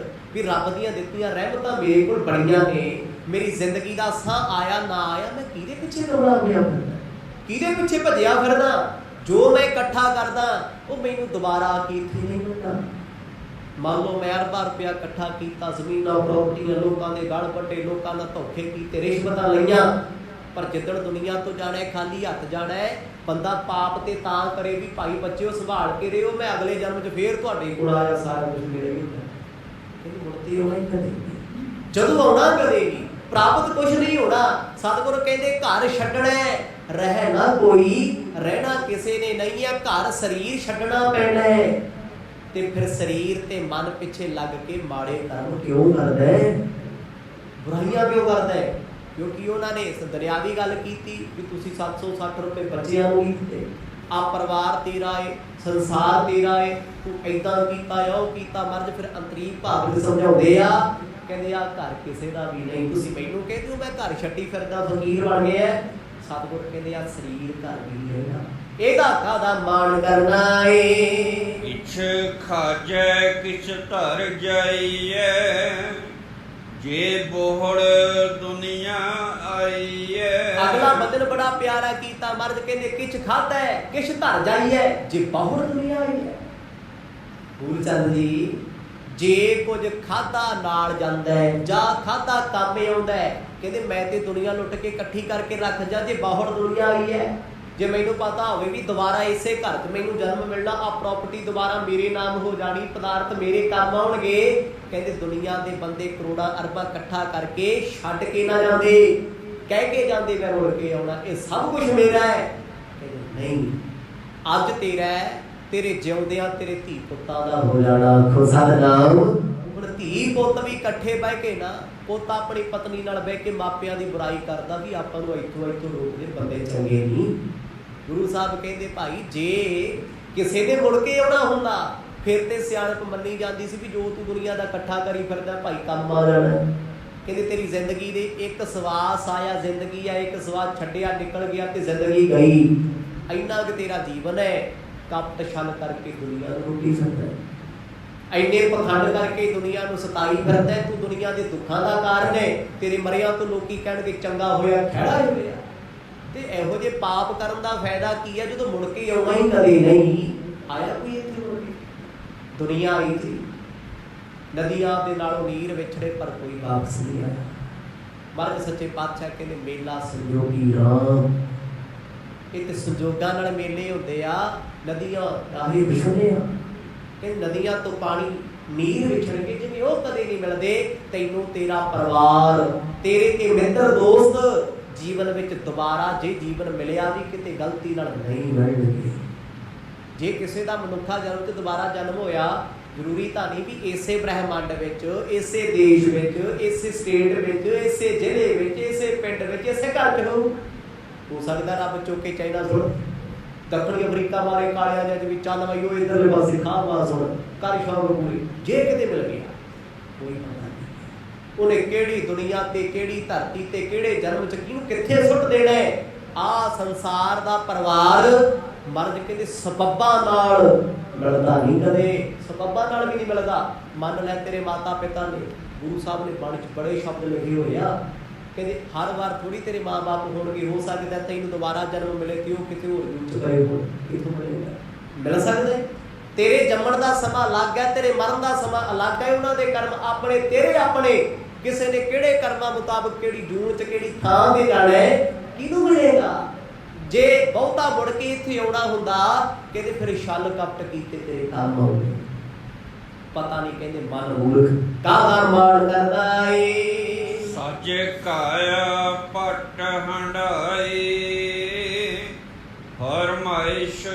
Speaker 1: ਵੀ ਰੱਬ ਦੀਆਂ ਦਿੱਤੀਆਂ ਰਹਿਮਤਾਂ ਮੇਰੇ ਕੋਲ ਬੜੀਆਂ ਨੇ, ਮੇਰੀ ਜ਼ਿੰਦਗੀ ਦਾ ਸਾਹ ਆਇਆ ਨਾ ਆਇਆ, ਮੈਂ ਕਿਹਦੇ ਪਿੱਛੇ ਦੌੜਾ ਪਿਆ ਫਿਰਦਾ, ਕਿਹਦੇ ਪਿੱਛੇ ਭੱਜਿਆ ਫਿਰਦਾ। ਜੋ ਮੈਂ ਇਕੱਠਾ ਕਰਦਾ ਉਹ ਮੈਨੂੰ ਦੁਬਾਰਾ ਆ ਕੇ ਇੱਥੇ ਨਹੀਂ ਮਿਲਦਾ। ਮੰਨ ਲਓ ਮੈਂ ਅਰਬਾਂ ਰੁਪਇਆ ਇਕੱਠਾ ਕੀਤਾ, ਜ਼ਮੀਨਾਂ ਪ੍ਰਾਪਰਟੀਆਂ ਲੋਕਾਂ ਦੇ ਗਲ ਵੱਟੇ, ਲੋਕਾਂ ਨਾਲ ਧੋਖੇ ਕੀਤੇ, ਰਿਸ਼ਵਤਾਂ ਲਈਆਂ, ਪਰ ਜਿੱਦਣ ਦੁਨੀਆ ਤੋਂ ਜਾਣਾ ਖਾਲੀ ਹੱਥ ਜਾਣਾ ਹੈ। ਬੰਦਾ ਪਾਪ ਤੇ ਤਾਂ ਕਰੇ ਵੀ ਭਾਈ ਬੱਚਿਓ ਸੰਭਾਲ ਕੇ ਰਿਓ, ਮੈਂ ਅਗਲੇ ਜਨਮ 'ਚ ਫੇਰ ਤੁਹਾਡੇ ਕੋਲ ਆਇਆ, ਸਾਰਾ ਕੁਝ ਮੇਰੇ ਹੀ ਹੁੰਦਾ। ਕਹਿੰਦੇ ਮੁੜਤੀ ਆਉਣਾ ਹੀ ਕਦੇ, ਜਦੋਂ ਆਉਣਾ ਕਦੇ ਵੀ ਪ੍ਰਾਪਤ ਕੁਛ ਨਹੀਂ ਹੋਣਾ। ਸਤਿਗੁਰ ਕਹਿੰਦੇ ਘਰ ਛੱਡਣਾ ਰਹਿ ਨਾ ਕੋਈ, ਰਹਿਣਾ ਕਿਸੇ ਨੇ ਨਹੀਂ ਆ। ਘਰ ਸਰੀਰ ਛੱਡਣਾ ਪੈਣਾ ਹੈ, ਤੇ ਫਿਰ ਸਰੀਰ ਤੇ ਮਨ ਪਿੱਛੇ ਲੱਗ ਕੇ ਮਾੜੇ ਕਰਮ ਕਿਉਂ ਕਰਦਾ ਹੈ, ਬੁਰਾਈਆਂ ਕਿਉਂ ਕਰਦਾ ਹੈ? ਕਿਉਂਕਿ ਉਹਨਾਂ ਨੇ ਇਸ ਦਰਿਆ ਦੀ ਗੱਲ ਕੀਤੀ ਵੀ ਤੁਸੀਂ 760 ਰੁਪਏ ਬੱਚਿਆਂ ਨੂੰ ਦਿੱਤੇ, ਆ ਪਰਿਵਾਰ ਤੇਰਾ ਏ, ਸੰਸਾਰ ਤੇਰਾ ਏ, ਤੂੰ ਏਦਾਂ ਕੀਤਾ ਉਹ ਕੀਤਾ। ਮਰਦ ਫਿਰ ਅੰਤਰੀਕ ਭਾਗ ਸਮਝਾਉਂਦੇ ਆ, ਕਹਿੰਦੇ ਆ ਘਰ ਕਿਸੇ ਦਾ ਵੀ ਨਹੀਂ, ਤੁਸੀਂ ਮੈਨੂੰ ਕਹਿੰਦੇ ਹੋ ਮੈਂ ਘਰ ਛੱਡੀ ਫਿਰਦਾ ਫਕੀਰ ਬਣ ਗਿਆ। ਸਤਿਗੁਰ ਕਹਿੰਦੇ ਆ ਸਰੀਰ ਘਰ ਵੀ ਹੈਗਾ, ਇਹਦਾ ਕਾਹਦਾ ਮਾਣ ਕਰਨਾ ਏ।
Speaker 2: ਕਿਛ ਖਾਜੈ ਕਿਛ ਧਰ ਜਾਈਐ, ਜੇ ਬੋਹੜ ਦੁਨੀਆ ਆਈਐ।
Speaker 1: ਅਗਲਾ ਬਚਨ ਬੜਾ ਪਿਆਰਾ ਕੀਤਾ, ਮਰਦ ਕਹਿੰਦੇ ਕਿਛ ਖਾਧਾ ਕਿਛ ਧਰ ਜਾਈਐ, ਜੇ ਬੋਹੜ ਦੁਨੀਆ ਆਈ ਹੈ। ਫੂਲ ਚੰਦ ਜੀ, ਜੇ ਕੁਝ ਖਾਧਾ ਨਾਲ ਜਾਂਦਾ ਹੈ ਜਾਂ ਖਾਧਾ ਕੰਮ ਆਉਂਦਾ ਹੈ, ਕਹਿੰਦੇ ਮੈਂ ਤੇ ਦੁਨੀਆ ਲੁੱਟ ਕੇ ਇਕੱਠੀ ਕਰਕੇ ਰੱਖ ਜਾ, ਜੇ ਬਾਹਰ ਦੁਨੀਆ ਆਈ ਹੈ। ਜੇ ਮੈਨੂੰ ਪਤਾ ਹੋਵੇ ਵੀ ਦੁਬਾਰਾ ਇਸੇ ਘਰ 'ਚ ਮੈਨੂੰ ਜਨਮ ਮਿਲਣਾ, ਆ ਪ੍ਰਾਪਰਟੀ ਦੁਬਾਰਾ ਮੇਰੇ ਨਾਮ ਹੋ ਜਾਣੀ, ਪਦਾਰਥ ਮੇਰੇ ਕੰਮ ਆਉਣਗੇ, ਕਹਿੰਦੇ ਦੁਨੀਆ ਦੇ ਬੰਦੇ ਕਰੋੜਾਂ ਅਰਬਾਂ ਇਕੱਠਾ ਕਰਕੇ ਛੱਡ ਕੇ ਨਾ ਜਾਂਦੇ, ਕਹਿ ਕੇ ਜਾਂਦੇ ਮੈਂ ਮੁੜ ਕੇ ਆਉਣਾ, ਇਹ ਸਭ ਕੁਝ ਮੇਰਾ ਹੈ। ਕਹਿੰਦੇ ਨਹੀਂ, ਅੱਜ ਤੇਰਾ ਹੈ, ਤੇਰੇ ਜਿਉਂਦਿਆਂ ਤੇਰੇ ਧੀ ਪੁੱਤਾਂ ਦਾ ਹੋ ਜਾਣਾ। ਆਖੋ ਸਤਿਨਾਮ। ਹੁਣ ਧੀ ਪੁੱਤ ਵੀ ਇਕੱਠੇ ਬਹਿ ਕੇ ਨਾ, ਪੁੱਤ ਆਪਣੀ ਪਤਨੀ ਨਾਲ ਬਹਿ ਕੇ ਮਾਪਿਆਂ ਦੀ ਬੁਰਾਈ ਕਰਦਾ ਵੀ ਆਪਾਂ ਨੂੰ ਇੱਥੋਂ ਰੋਕਦੇ, ਬੰਦੇ ਚੰਗੇ ਨਹੀਂ। ਗੁਰੂ ਸਾਹਿਬ ਕਹਿੰਦੇ ਭਾਈ ਜੇ ਕਿਸੇ ਨੇ ਮੁੜ ਕੇ ਆਉਣਾ ਹੁੰਦਾ ਫਿਰ ਤੇ ਸਿਆਣਪ ਮੰਨੀ ਜਾਂਦੀ ਸੀ ਵੀ ਜੋ ਤੂੰ ਦੁਨੀਆ ਦਾ ਇਕੱਠਾ ਕਰੀ ਫਿਰਦਾ ਭਾਈ ਕੰਮ ਆ ਜਾਣਾ। ਕਹਿੰਦੇ ਤੇਰੀ ਜ਼ਿੰਦਗੀ ਦੇ ਇੱਕ ਸਵਾਸ ਆਇਆ, ਜ਼ਿੰਦਗੀ ਆ ਇੱਕ ਸਵਾਸ ਛੱਡਿਆ, ਨਿਕਲ ਗਿਆ ਤੇ ਜ਼ਿੰਦਗੀ ਗਈ। ਇੰਨਾ ਕਿ ਤੇਰਾ ਜੀਵਨ ਹੈ, ਕਪਟ ਛਲ ਕਰਕੇ ਦੁਨੀਆ ਨੂੰ ਲੁੱਟੀ ਫਿਰਦਾ, ਇੰਨੇ ਪਖੰਡ ਕਰਕੇ ਦੁਨੀਆ ਨੂੰ ਸਤਾਈ ਫਿਰਦਾ। ਤੂੰ ਦੁਨੀਆ ਦੇ ਦੁੱਖਾਂ ਦਾ ਕਾਰਨ ਹੈ, ਤੇਰੇ ਮਰਿਆਂ ਤੋਂ ਲੋਕੀ ਕਹਿਣਗੇ ਚੰਗਾ ਹੋਇਆ ਖਹਿੜਾ ਹੋਇਆ। ਤੇ ਇਹੋ ਜਿਹੇ ਪਾਪ ਕਰਨ ਦਾ ਫਾਇਦਾ ਕੀ ਹੈ ਜਦੋਂ ਮੁੜ ਕੇ ਆਉਣਾ ਹੀ ਕਦੇ ਨਹੀਂ ਆਇਆ। ਕੋਈ ਇੱਥੇ ਮੁੜ ਕੇ ਦੁਨੀਆ ਆਈ ਸੀ, ਨਦੀਆਂ ਦੇ ਨਾਲੋਂ ਨੀਰ ਵਿਛੜੇ ਪਰ ਕੋਈ ਵਾਪਸ ਨਹੀਂ ਆਇਆ। ਮਹਾਰਾਜ ਸੱਚੇ ਪਾਤਸ਼ਾਹ ਕਹਿੰਦੇ ਮੇਲਾ ਸੰਜੋਗੀ ਰਾਮ, ਇਹ ਤੇ ਸੰਜੋਗਾਂ ਨਾਲ ਮੇਲੇ ਹੁੰਦੇ ਆ। ਨਦੀਆਂ ਰਾਹੀ ਵਿਛੜੇ ਆ, ਇਹ ਨਦੀਆਂ ਤੋਂ ਪਾਣੀ ਨੀਰ ਵਿਛੜ ਕੇ ਜਿਵੇਂ ਉਹ ਕਦੇ ਨਹੀਂ ਮਿਲਦੇ। ਤੈਨੂੰ ਤੇਰਾ ਪਰਿਵਾਰ, ਤੇਰੇ ਤੇ ਮਿੱਤਰ ਦੋਸਤ ਜੀਵਨ ਵਿੱਚ ਦੁਬਾਰਾ ਜੇ ਜੀਵਨ ਮਿਲਿਆ ਵੀ ਕਿਤੇ ਗਲਤੀ ਨਾਲ ਨਹੀਂ ਮਿਲਣਗੇ। ਜੇ ਕਿਸੇ ਦਾ ਮਨੁੱਖਾ ਜਨਮ 'ਚ ਦੁਬਾਰਾ ਜਨਮ ਹੋਇਆ, ਜ਼ਰੂਰੀ ਤਾਂ ਨਹੀਂ ਵੀ ਇਸੇ ਬ੍ਰਹਿਮੰਡ ਵਿੱਚ, ਇਸੇ ਦੇਸ਼ ਵਿੱਚ, ਇਸੇ ਸਟੇਟ ਵਿੱਚ, ਇਸੇ ਜ਼ਿਲ੍ਹੇ ਵਿੱਚ, ਇਸੇ ਪਿੰਡ ਵਿੱਚ, ਇਸੇ ਘਰ 'ਚ ਹੋਊ। ਹੋ ਸਕਦਾ ਰੱਬ ਚੁੱਕ ਕੇ ਚਾਈਨਾ ਸੁਣ, ਦੱਖਣੀ ਅਫਰੀਕਾ ਮਾਰੇ ਕਾਲਿਆਂ ਦੇ ਵਿੱਚ ਚੰਨ ਵਈ ਉਹ ਇਧਰਲੇ ਪਾਸੇ ਖਾਂ ਮਾਰ ਸੁਣ ਕਰ ਸ਼ੌਕ ਪੂਰੀ, ਜੇ ਕਿਤੇ ਮਿਲ ਗਿਆ ਕੋਈ ਪਤਾ ਨਹੀਂ ਉਹਨੇ ਕਿਹੜੀ ਦੁਨੀਆ ਤੇ ਕਿਹੜੀ ਧਰਤੀ ਤੇ ਕਿਹੜੇ ਜਨਮ ਚ ਕਿਹਨੂੰ ਕਿੱਥੇ ਸੁੱਟ ਦੇਣਾ ਹੈ। ਆ ਸੰਸਾਰ ਦਾ ਪਰਿਵਾਰ ਮਰਦ ਕਹਿੰਦੇ ਸਬੱਬਾਂ ਨਾਲ ਮਿਲਦਾ ਨਹੀਂ, ਕਦੇ ਸਬੱਬਾਂ ਨਾਲ ਵੀ ਨਹੀਂ ਮਿਲਦਾ। ਮੰਨ ਲੈ ਤੇਰੇ ਮਾਤਾ ਪਿਤਾ ਨੇ, ਗੁਰੂ ਸਾਹਿਬ ਨੇ ਬਾਣੀ ਚ ਬੜੇ ਸ਼ਬਦ ਲਿਖੇ ਹੋਏ ਆ, ਕਹਿੰਦੇ ਹਰ ਵਾਰ ਥੋੜੀ ਤੇਰੇ ਮਾਂ-ਬਾਪ ਹੋਣਗੇ, ਹੋ ਸਕਦਾ ਤੈਨੂੰ ਦੁਬਾਰਾ ਜਨਮ ਮਿਲੇ ਤੇ ਉਹ ਕਿਤੇ ਹੋਰ ਜੂਝ ਗਏ ਹੋਣ, ਕਿਥੋਂ ਮਿਲੇਗਾ? ਮਿਲ ਸਕਦਾ। ਤੇਰੇ ਜੰਮਣ ਦਾ ਸਮਾਂ ਅਲੱਗ ਹੈ, ਤੇਰੇ ਮਰਨ ਦਾ ਸਮਾਂ ਅਲੱਗ ਹੈ। ਉਹਨਾਂ ਦੇ ਕਰਮ ਆਪਣੇ, ਤੇਰੇ ਆਪਣੇ। ਕਿਸੇ ਨੇ ਕਿਹੜੇ ਕਰਮਾਂ ਮੁਤਾਬਕ ਕਿਹੜੀ ਜੂਨ ਚ ਕਿਹੜੀ ਥਾਂ ਤੇ ਜਾਣਾ ਹੈ, ਕਿਹਨੂੰ ਮਿਲੇਗਾ? ਜੇ ਬਹੁਤਾ ਮੁੜ ਕੇ ਇੱਥੇ ਆਉਣਾ ਹੁੰਦਾ ਕਹਿੰਦੇ ਫਿਰ ਛਲ ਕਪਟ ਕੀਤੇ ਤੇਰੇ ਕੰਮ ਆਉਂਦੇ। ਪਤਾ ਨਹੀਂ ਕਹਿੰਦੇ ਮਨ ਮੂਰਖ ਕਾਹਦਾ ਮਾਣ ਕਰਦਾ ਏ।
Speaker 2: ਸਾਜੇ ਕਾਇਆ ਪਟ ਹੰਡਾਈ, ਫਰਮਾਇਸ਼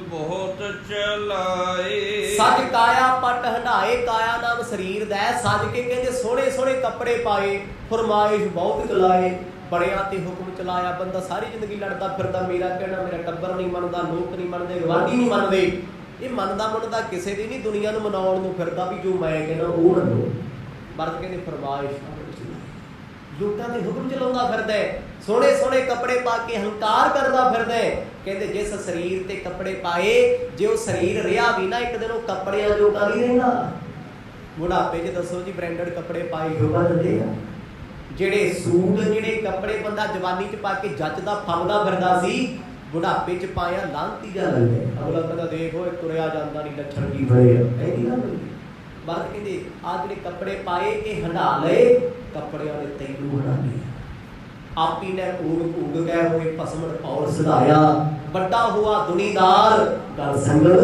Speaker 2: ਬਹੁਤ ਚਲਾਏ।
Speaker 1: ਸੱਜ ਕਾਇਆ ਪਟ ਹੰਡਾਏ, ਕਾਇਆ ਨਾਮ ਸਰੀਰ ਦਾ, ਸੱਜ ਕੇ ਕਹਿੰਦੇ ਸੋਹਣੇ ਸੋਹਣੇ ਕੱਪੜੇ ਪਾਏ, ਫਰਮਾਇਸ਼ ਬਹੁਤ ਚਲਾਏ। ਬੜਿਆਂ ਤੇ ਹੁਕਮ ਚਲਾਇਆ, ਬੰਦਾ ਸਾਰੀ ਜ਼ਿੰਦਗੀ ਲੜਦਾ ਫਿਰਦਾ, ਮੇਰਾ ਕਹਿਣਾ ਮੇਰਾ ਟੱਬਰ ਨਹੀਂ ਮੰਨਦਾ, ਲੋਕ ਨਹੀਂ ਮੰਨਦੇ, ਗਵਾਂਢੀ ਨਹੀਂ ਮੰਨਦੇ। ਇਹ ਮੰਨਦਾ ਮੁੰਨਦਾ ਕਿਸੇ ਦੀ ਨਹੀਂ, ਦੁਨੀਆ ਨੂੰ ਮਨਾਉਣ ਨੂੰ ਫਿਰਦਾ ਵੀ ਜੋ ਮੈਂ ਕਹਿੰਦਾ ਉਹ ਮੰਨੋ। ਮਰਦ ਕਹਿੰਦੇ ਫਰਮਾਇਸ਼ ਲੋਕਾਂ ਦੇ ਹੁਕਮ ਚਲਾਉਂਦਾ ਫਿਰਦਾ, ਸੋਹਣੇ ਸੋਹਣੇ ਕੱਪੜੇ ਪਾ ਕੇ ਹੰਕਾਰ ਕਰਦਾ ਫਿਰਦਾ। ਕਹਿੰਦੇ ਜਿਸ ਸਰੀਰ ਤੇ ਕੱਪੜੇ ਪਾਏ, ਜੇ ਉਹ ਸਰੀਰ ਰਿਹਾ ਵੀ ਨਾ ਇੱਕ ਦਿਨ ਉਹ ਕੱਪੜਿਆਂ ਜੋਗਾ ਨਹੀਂ ਰਹਿੰਦਾ। ਬੁਢਾਪੇ 'ਚ ਦੱਸੋ ਜੀ ਬ੍ਰਾਂਡਡ ਕੱਪੜੇ ਪਾਏ ਸ਼ੋਭਾ ਦਿੰਦੇ ਆ। ਜਿਹੜੇ ਸੂਟ ਜਿਹੜੇ ਕੱਪੜੇ ਬੰਦਾ ਜਵਾਨੀ 'ਚ ਪਾ ਕੇ ਜੱਚਦਾ ਫੱਬਦਾ ਫਿਰਦਾ ਸੀ, ਬੁਢਾਪੇ 'ਚ ਪਾਇਆ ਲਾਂਤੀ ਜਾ ਲੱਗਦਾ। ਅਗਲਾ ਕਹਿੰਦਾ ਦੇਖੋ ਇਹ ਤੁਰਿਆ ਜਾਂਦਾ ਨਹੀਂ, ਲੱਛਣ ਕੀ ਬਣੇ ਆ। ਕਹਿੰਦੀ ਨਾ ਮਰਦ ਕਹਿੰਦੇ ਆਹ ਜਿਹੜੇ ਕੱਪੜੇ ਪਾਏ ਇਹ ਹੰਢਾ ਲਏ, ਕੱਪੜਿਆਂ ਨੇ ਤੈਨੂੰ ਹੰਢਾ ਲਿਆ। ਆਪੀ ਨੇ ਭੂਗ ਗਏ ਹੋਏ ਭਸਮਣ ਪੌਰ ਸਦਾਇਆ, ਵੱਡਾ ਹੋਆ ਦੁਨੀਦਾਰ ਗਲ ਸੰਗਲ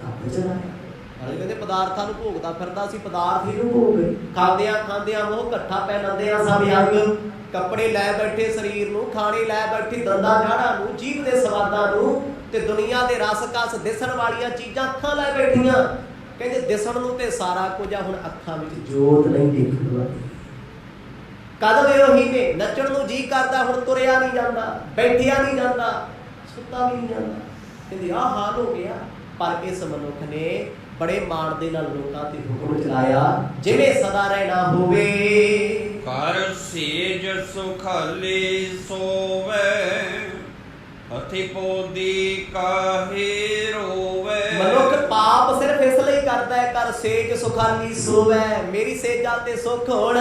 Speaker 1: ਕੱਪ ਚਲਾਇਆ। ਅਰੇ ਕਹਿੰਦੇ ਪਦਾਰਥਾਂ ਨੂੰ ਭੋਗਦਾ ਫਿਰਦਾ ਸੀ, ਪਦਾਰਥ ਹੀ ਨੂੰ ਭੋਗ ਗਏ। ਖਾਂਦਿਆਂ ਖਾਂਦਿਆਂ ਉਹ ਇਕੱਠਾ ਪੈ ਲੈਂਦੇ ਆ ਸਭ ਅੰਗ, ਕੱਪੜੇ ਲੈ ਬੈਠੇ ਸਰੀਰ ਨੂੰ, ਖਾਣੇ ਲੈ ਬੈਠੇ ਦੰਦਾਂ ਜਾੜਾਂ ਨੂੰ, ਜੀਭ ਦੇ ਸਵਾਦਾਂ ਨੂੰ, ਤੇ ਦੁਨੀਆ ਦੇ ਰਸ ਕਸ ਦਿਸਣ ਵਾਲੀਆਂ ਚੀਜ਼ਾਂ ਅੱਖਾਂ ਲੈ ਬੈਠੀਆਂ। ਕਹਿੰਦੇ ਦਿਸਣ ਨੂੰ ਤੇ ਸਾਰਾ ਕੁਝ ਆ, ਹੁਣ ਅੱਖਾਂ ਵਿੱਚ ਜੋਤ ਨਹੀਂ ਦੇਖਣ ਵਾਲੀ। ਕਦ ਵੇ ਉਹੀ ਨੇ ਨੱਚਣ ਨੂੰ ਜੀ ਕਰਦਾ, ਹੁਣ ਤੁਰਿਆ ਨਹੀਂ ਜਾਂਦਾ, ਬੈਠਿਆ ਨਹੀਂ ਜਾਂਦਾ, ਸੁੱਤਾ ਵੀ ਨਹੀਂ ਜਾਂਦਾ। ਕਹਿੰਦੇ ਆਹ ਹਾਲ ਹੋ ਗਿਆ। ਪਰ ਇਸ ਮਨੁੱਖ ਨੇ ਬੜੇ ਮਾਣ ਦੇ ਨਾਲ ਲੋਕਾਂ ਤੇ ਹੁਕਮ ਚਲਾਇਆ, ਜਿਵੇਂ ਸਦਾ ਰਹਿਣਾ ਹੋਵੇ।
Speaker 2: ਕਰ ਸੇਜ ਸੁਖਾਲੀ ਸੋਵੇ, ਹਥੀ ਪੋਦੀ ਕਾਹੇ ਰੋਵੇ।
Speaker 1: ਮਨੁੱਖ ਪਾਪ ਸਿਰਫ ਇਸ ਲਈ ਕਰਦਾ ਹੈ, ਕਰ ਸੇਜ ਸੁਖਾਲੀ ਸੋਵੇ, ਮੇਰੀ ਸੇਜਾਂ ਤੇ ਸੁੱਖ ਹੋਣ।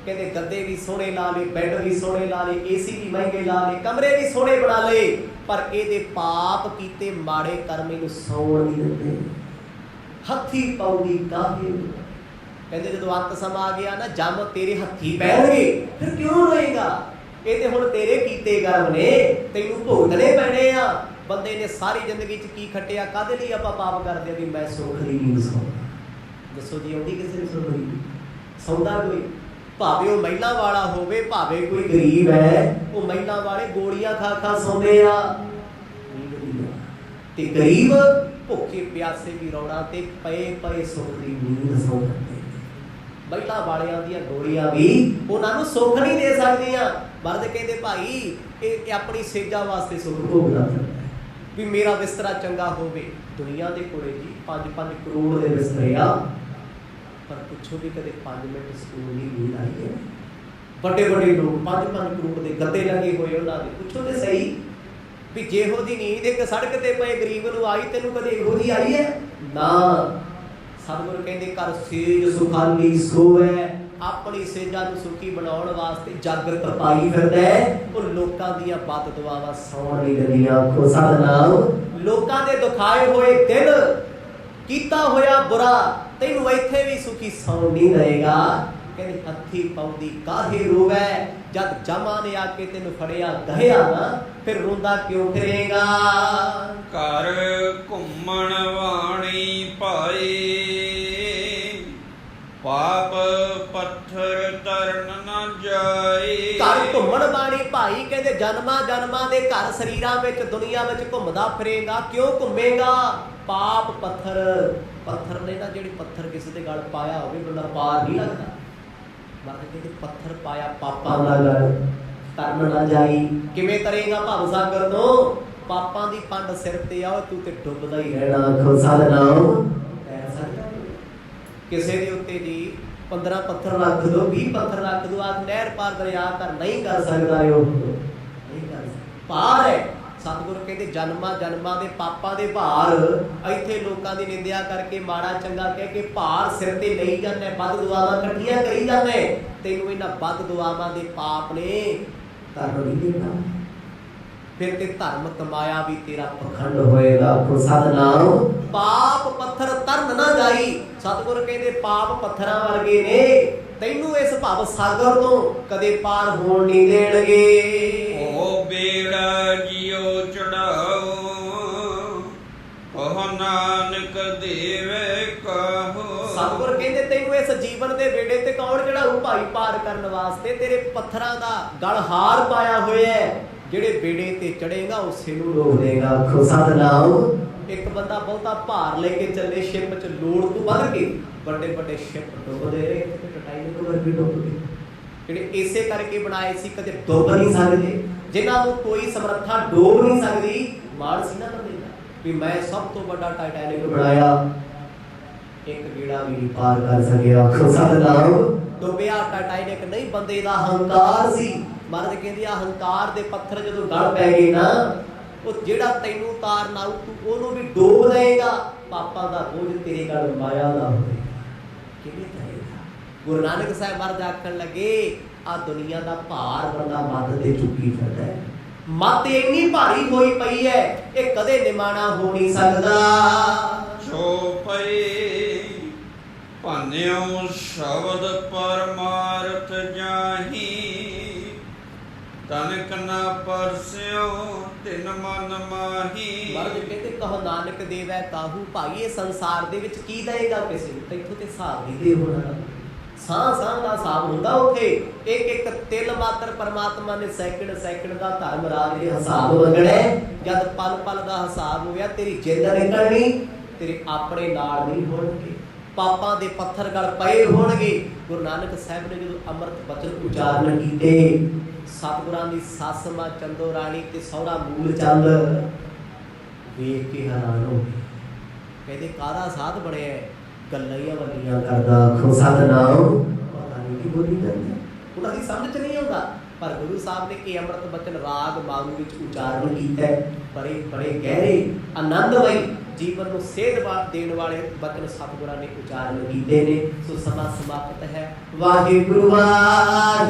Speaker 1: ਕਹਿੰਦੇ ਗੱਦੇ ਵੀ ਸੋਹਣੇ ਲਾ ਲਏ, ਬੈੱਡ ਵੀ ਸੋਹਣੇ ਲਾ ਲਏ, ਏਸੀ ਵੀ ਮਹਿੰਗੇ ਲਾ ਲਏ, ਕਮਰੇ ਵੀ ਸੋਹਣੇ ਬਣਾ ਲਏ, ਪਰ ਇਹਦੇ ਪਾਪ ਕੀਤੇ ਮਾੜੇ ਕਰਮ ਇਹਨੂੰ ਸੌਣ ਨਹੀਂ ਦਿੰਦੇ। ਹੱਥੀ ਪਾਉਂਦੀ ਕਾਹੇ। ਕਹਿੰਦੇ ਜਦੋਂ ਅੰਤ ਸਮਾਂ ਆ ਗਿਆ ਨਾ, ਜੰਮ ਤੇਰੇ ਹੱਥੀ ਪੈਣਗੇ, ਫਿਰ ਕਿਉਂ ਰੋਏਗਾ? ਇਹ ਤੇ ਹੁਣ ਤੇਰੇ ਕੀਤੇ ਕਰਮ ਨੇ, ਤੈਨੂੰ ਭੁਗਤਣੇ ਪੈਣੇ ਆ। ਬੰਦੇ ਨੇ ਸਾਰੀ ਜ਼ਿੰਦਗੀ 'ਚ ਕੀ ਖੱਟਿਆ, ਕਾਹਦੇ ਲਈ ਆਪਾਂ ਪਾਪ ਕਰਦੇ ਵੀ ਮੈਂ ਸੁੱਖ ਦੀ ਨੀਂਦ ਸੌਂਦਾ। ਦੱਸੋ ਜੀ ਆਉਂਦੀ ਕਿਸੇ ਨੂੰ ਸੁੱਖ ਦੀ? ਸੌਂਦਾ ਕੋਈ? ਭਾਵੇਂ ਉਹ ਮਹਿਲਾ ਵਾਲਾ ਹੋਵੇ, ਭਾਵੇਂ ਕੋਈ ਗਰੀਬ ਹੈ, ਉਹ ਮਹਿਲਾ ਵਾਲੇ ਗੋਲੀਆਂ ਖਾ ਖਾ ਸੌਂਦੇ ਆ। ਤੇ ਗਰੀਬ ਭੁੱਖੇ ਪਿਆਸੇ ਵੀ ਰੌਣਾ ਤੇ ਪਏ ਪਏ ਸੁੱਖ ਦੀ ਨੀਂਦ ਸੌਂਦੇ। ਮਹਿਲਾ ਵਾਲਿਆਂ ਦੀਆਂ ਗੋਲੀਆਂ ਵੀ ਉਹਨਾਂ ਨੂੰ ਸੁੱਖ ਨਹੀਂ ਦੇ ਸਕਦੀਆਂ। ਮਰਦ ਕਹਿੰਦੇ ਭਾਈ ਇਹ ਆਪਣੀ ਸੇਜਾ ਵਾਸਤੇ ਸੁੱਖ ਭੋਗਦਾ ਵੀ ਮੇਰਾ ਬਿਸਤਰਾ ਚੰਗਾ ਹੋਵੇ। ਦੁਨੀਆ ਦੇ ਕੋਲੇ ਜੀ 5-5 ਕਰੋੜ ਦੇ ਬਿਸਤਰੇ ਆ, ਪਰ ਪੁੱਛੋ ਵੀ ਕਦੇ 5 ਮਿੰਟ ਸਕੂਨ ਦੀ ਨੀਂਦ ਆਈ ਹੈ? ਵੱਡੇ ਵੱਡੇ ਲੋਕ 5-5 ਕਰੋੜ ਦੇ ਗੱਦੇ ਲੱਗੇ ਹੋਏ ਉਹਨਾਂ ਦੇ, ਪੁੱਛੋ ਤੇ ਸਹੀ ਵੀ ਜਿਹੋ ਦੀ ਨੀਂਦ ਇੱਕ ਸੜਕ ਤੇ ਪਏ ਗਰੀਬ ਨੂੰ ਆਈ, ਤੈਨੂੰ ਕਦੇ ਇਹੋ ਜਿਹੀ ਆਈ ਹੈ? ਨਾ। ਸਤਿਗੁਰ ਕਹਿੰਦੇ ਕਰ ਸੇਜ ਸੁਖਾਲੀ ਸੋਵੇ, ਆਪਣੀ ਸੇਜਾਂ ਨੂੰ ਸੁਖੀ ਬਣਾਉਣ ਵਾਸਤੇ ਜਾਗਰਤ ਪਾਈ ਫਿਰਦਾ। ਉਹ ਲੋਕਾਂ ਦੀਆਂ ਬਦ ਦੁਆਵਾਂ ਸੌਣ ਨਹੀਂ ਦਿੰਦੀਆਂ। ਆਖੋ ਸਤਿਨਾਮ। ਲੋਕਾਂ ਦੇ ਦੁਖਾਏ ਹੋਏ ਦਿਲ, ਕੀਤਾ ਹੋਇਆ ਬੁਰਾ, ਤੈਨੂੰ ਇੱਥੇ ਵੀ ਸੁਖੀ ਸੌਣ ਨਹੀਂ ਦੇਗਾ। ਕਹਿੰਦੇ ਹੱਥੀ ਪਾਉਂਦੀ ਕਾਹੇ ਰੋਵੇ, ਜਦ ਜਮਾ ਨੇ ਆ ਕੇ ਤੈਨੂੰ ਫੜਿਆ ਗਹਿਆ ਨਾ, ਫਿਰ ਰੋਂਦਾ ਕਿਉਂ ਫਿਰੇਗਾ?
Speaker 2: ਘਰ ਘੁੰਮਣ ਵਾਣੀ ਭਾਈ, ਪਾਪ ਪੱਥਰ ਤਰਨ ਨਾ ਜਾਏ।
Speaker 1: ਘਰ ਘੁੰਮਣ ਵਾਣੀ ਭਾਈ, ਕਹਿੰਦੇ ਜਨਮਾਂ ਜਨਮਾਂ ਦੇ ਘਰ ਸਰੀਰਾਂ ਵਿੱਚ ਦੁਨੀਆ ਵਿੱਚ ਘੁੰਮਦਾ ਫਿਰੇਗਾ। ਕਿਉਂ ਘੁੰਮੇਗਾ? ਪਾਪ ਪੱਥਰ, ਪੱਥਰ ਨੇ ਨਾ ਜਿਹੜੇ ਪੱਥਰ ਕਿਸੇ ਦੇ ਗਲ ਪਾਇਆ ਹੋਵੇ ਬੰਦਾ ਪਾਰ ਨਹੀਂ ਲੱਗਦਾ। ਮਰਦ ਕਹਿੰਦੇ ਪੱਥਰ ਪਾਇਆ ਪਾਪਾਂ ਦਾ ਗਲ, ਤਰਨ ਨਾ ਜਾਈ। ਕਿਵੇਂ ਤਰੇਗਾ ਭਵ ਸਾਗਰ ਤੋਂ? ਪਾਪਾਂ ਦੀ ਪੰਡ ਸਿਰ ਤੇ ਆ, ਤੂੰ ਤੇ ਡੁੱਬਦਾ ਹੀ ਰਹਿਣਾ। ਆਖੋ ਸਤਿਨਾਮ। ਤੈਰ ਸਕਦਾ ਕਿਸੇ ਦੇ ਉੱਤੇ ਜੀ 15 ਪੱਥਰ ਰੱਖ ਦੋ, 20 ਪੱਥਰ ਰੱਖ ਦੋ, ਆਖ ਨਹਿਰ ਪਾਰ ਦਰਿਆ ਕਰ, ਨਹੀਂ ਕਰ ਸਕਦਾ ਉਹ, ਨਹੀਂ ਕਰ ਸਕਦਾ। ਪਾਰ ਹੈ। ਸਤਿਗੁਰ ਕਹਿੰਦੇ ਜਨਮਾਂ ਜਨਮਾਂ ਦੇ ਪਾਪਾਂ ਦੇ ਭਾਰ, ਇੱਥੇ ਲੋਕਾਂ ਦੀ ਨਿੰਦਿਆ ਕਰਕੇ ਮਾੜਾ ਚੰਗਾ ਕਹਿ ਕੇ ਭਾਰ ਸਿਰ ਤੇ ਲਈ ਜਾਂਦੇ, ਵੱਧ ਦੁਆਵਾਂ ਇਕੱਠੀਆਂ ਕਰੀ ਜਾਂਦੇ, ਤੈਨੂੰ ਇਹਨਾਂ ਵੱਧ ਦੁਆਵਾਂ ਦੇ ਪਾਪ ਨੇ ਤਰਨ ਨਹੀਂ ਦੇਣਾ। ਫਿਰ ਤੇ ਧਰਮ ਕਮਾਇਆ ਵੀ ਤੇਰਾ ਪਖੰਡ ਹੋਏਗਾ। ਆਖੋ ਸਤਿਨਾਮ। ਪਾਪ ਪੱਥਰ ਤਰਨ ਨਾ ਜਾਈ। ਸਤਿਗੁਰ ਕਹਿੰਦੇ ਪਾਪ ਪੱਥਰਾਂ ਵਰਗੇ ਨੇ, ਤੈਨੂੰ ਇਸ ਭਵ ਸਾਗਰ ਤੋਂ ਕਦੇ ਪਾਰ ਹੋਣ ਨਹੀਂ ਦੇਣਗੇ।
Speaker 2: ਉਹ ਬੇੜਾ ਜਿਉ ਚੜਾਓ, ਉਹ ਨਾਨਕ ਦੇਵੇ ਕਹੋ।
Speaker 1: ਸਤਿਗੁਰ ਕਹਿੰਦੇ ਤੈਨੂੰ ਇਸ ਜੀਵਨ ਦੇ ਵੇੜੇ ਤੇ ਕੌਣ ਚੜਾਊ ਭਾਈ? ਪਾਰ ਕਰਨ ਵਾਸਤੇ ਤੇਰੇ ਪੱਥਰਾਂ ਦਾ ਗਲਹਾਰ ਪਾਇਆ ਹੋਇਆ ਹੈ, ਜਿਹੜੇ ਬੇੜੇ ਤੇ ਚੜੇਗਾ ਉਸੇ ਨੂੰ ਡੋਬ ਦੇਗਾ। ਆਖੋ ਸਤਿਨਾਮ। ਇੱਕ ਬੰਦਾ ਬਹੁਤਾ ਭਾਰ ਲੈ ਕੇ ਚੱਲੇ ਸ਼ਿਪ 'ਚ, ਲੋੜ ਤੋਂ ਵੱਧ ਕੇ ਵੱਡੇ ਵੱਡੇ ਸ਼ਿਪ ਡੁੱਬਦੇ ਰਹੇ, ਟਾਈਟੈਨਿਕ ਵਰਗੇ ਡੁੱਬ ਗਏ। ਜਿਹੜੇ ਇਸੇ ਕਰਕੇ ਬਣਾਏ ਸੀ, ਕਦੇ ਡੁੱਬ ਨਹੀਂ ਸਕਦੇ, ਜਿਨ੍ਹਾਂ ਨੂੰ ਕੋਈ ਸਮਰੱਥਾ ਡੋਬ ਨਹੀਂ ਸਕਦੀ। ਮਾਣ ਸੀ ਨਾ ਬੰਦੇ ਦਾ ਵੀ ਮੈਂ ਸਭ ਤੋਂ ਵੱਡਾ ਟਾਈਟੈਨਿਕ ਬਣਾਇਆ, ਇੱਕ ਗੇੜਾ ਵੀ ਨਹੀਂ ਪਾਰ ਕਰ ਸਕਿਆ। ਆਖੋ ਸਤਿਨਾਮ। ਡੁੱਬਿਆ ਟਾਈਟੈਨਿਕ ਨਹੀਂ, ਬੰਦੇ ਦਾ ਹੰਕਾਰ ਸੀ। ਮਹਾਰਾਜ ਕਹਿੰਦੇ ਆ ਹੰਕਾਰ ਦੇ ਪੱਥਰ ਜਦੋਂ ਗਲ ਪੈ ਗਏ ਨਾ, ਉਹ ਜਿਹੜਾ ਤੈਨੂੰ ਉਤਾਰਨ ਆਊ ਤੂੰ ਉਹਨੂੰ ਵੀ ਡੋਬ ਦੇਗਾ। ਪਾਪਾਂ ਦਾ ਬੋਝ ਤੇਰੇ ਗਲ ਮਾਇਆ ਦਾ ਹੋਵੇ, ਕਿਵੇਂ ਕਰੇਗਾ? ਗੁਰੂ ਨਾਨਕ ਸਾਹਿਬ ਮਹਾਰਾਜ ਆਖਣ ਲੱਗੇ ਆ ਦੁਨੀਆ ਦਾ ਭਾਰ ਬੰਦਾ ਮੱਤ ਤੇ ਚੁੱਕੀ ਫਿਰਦਾ ਹੈ, ਮੱਤ ਇੰਨੀ ਭਾਰੀ ਹੋਈ ਪਈ ਹੈ, ਇਹ ਕਦੇ ਨਿਮਾਣਾ ਹੋ ਨਹੀਂ ਸਕਦਾ।
Speaker 2: ਜੋ ਪਈ ਭਾਨਿਓ ਸ਼ਬਦ ਪਰਮਾਰਥ ਜਾਹੀ, ਤਨਕ ਨਾ ਪਰਸਿਓ ਤਿਨ ਮਨ ਮਾਹੀ।
Speaker 1: ਮਹਾਰਾਜ ਕਹਿੰਦੇ ਕਹੋ ਨਾਨਕ ਦੇਵੈ ਕਾਹੂ। ਭਾਈ ਇਹ ਸੰਸਾਰ ਦੇ ਵਿੱਚ ਕੀ ਦਏਗਾ ਕਿਸੇ ਨੂੰ? ਤੈਥੋਂ ਤੇ ਹਿਸਾਬ ਨਹੀਂ ਦੇ ਹੋਣਾ। ਸਾਹ ਸਾਹ ਦਾ ਹਿਸਾਬ ਹੁੰਦਾ ਉੱਥੇ, ਇੱਕ ਇੱਕ ਤਿਲ ਮਾਤਰ ਪਰਮਾਤਮਾ ਨੇ ਸੈਕਿੰਡ ਸੈਕਿੰਡ ਦਾ ਧਰਮ ਰਾਜ ਦੇ ਹਿਸਾਬ ਮੰਗਣਾ। ਜਦ ਪਲ ਪਲ ਦਾ ਹਿਸਾਬ ਹੋਇਆ, ਤੇਰੀ ਜਿੰਦ ਨਿਕਲਣੀ, ਤੇਰੇ ਆਪਣੇ ਨਾਲ ਨਹੀਂ ਹੋਣਗੇ, ਪਾਪਾਂ ਦੇ ਪੱਥਰ ਗਲ ਪਏ ਹੋਣਗੇ। ਗੁਰੂ ਨਾਨਕ ਸਾਹਿਬ ਨੇ ਜਦੋਂ ਅੰਮ੍ਰਿਤ ਬਚਨ ਉਚਾਰਨ ਕੀਤੇ, ਸਤਿਗੁਰਾਂ ਦੀ ਸੱਸ ਮਾਂ ਚੰਦੋ ਰਾਣੀ ਤੇ ਸਹੁਰਾ ਮੂਲ ਚੰਦ ਵੇਖ ਕੇ ਹੈਰਾਨ ਹੋ ਗਏ। ਕਹਿੰਦੇ ਕਾਹਦਾ ਸਾਧ ਬਣਿਆ? ਗੱਲਾਂ ਹੀ ਵੱਲੀਆਂ ਕਰਦਾ। ਆਖੋ ਸਤਿਨਾਮ। ਪਤਾ ਨਹੀਂ ਕੀ ਬੋਲੀ ਜਾਂਦਾ, ਉਹਨਾਂ ਦੀ ਸਮਝ 'ਚ ਨਹੀਂ ਆਉਂਦਾ। ਪਰ ਗੁਰੂ ਸਾਹਿਬ ਨੇ ਇਹ ਅੰਮ੍ਰਿਤ ਬਚਨ ਰਾਗ ਮਾਰੂ ਵਿੱਚ ਉਚਾਰਨ ਕੀਤਾ, ਬੜੇ ਬੜੇ ਗਹਿਰੇ ਆਨੰਦਮਈ ਜੀਵਨ ਨੂੰ ਸੇਧ ਦੇਣ ਵਾਲੇ ਬਚਨ ਸਤਿਗੁਰਾਂ ਨੇ ਉਚਾਰਨ ਕੀਤੇ ਨੇ। ਸੋ ਸਮਾਂ ਸਮਾਪਤ ਹੈ। ਵਾਹਿਗੁਰੂ ਵਾਹਿਗੁਰੂ।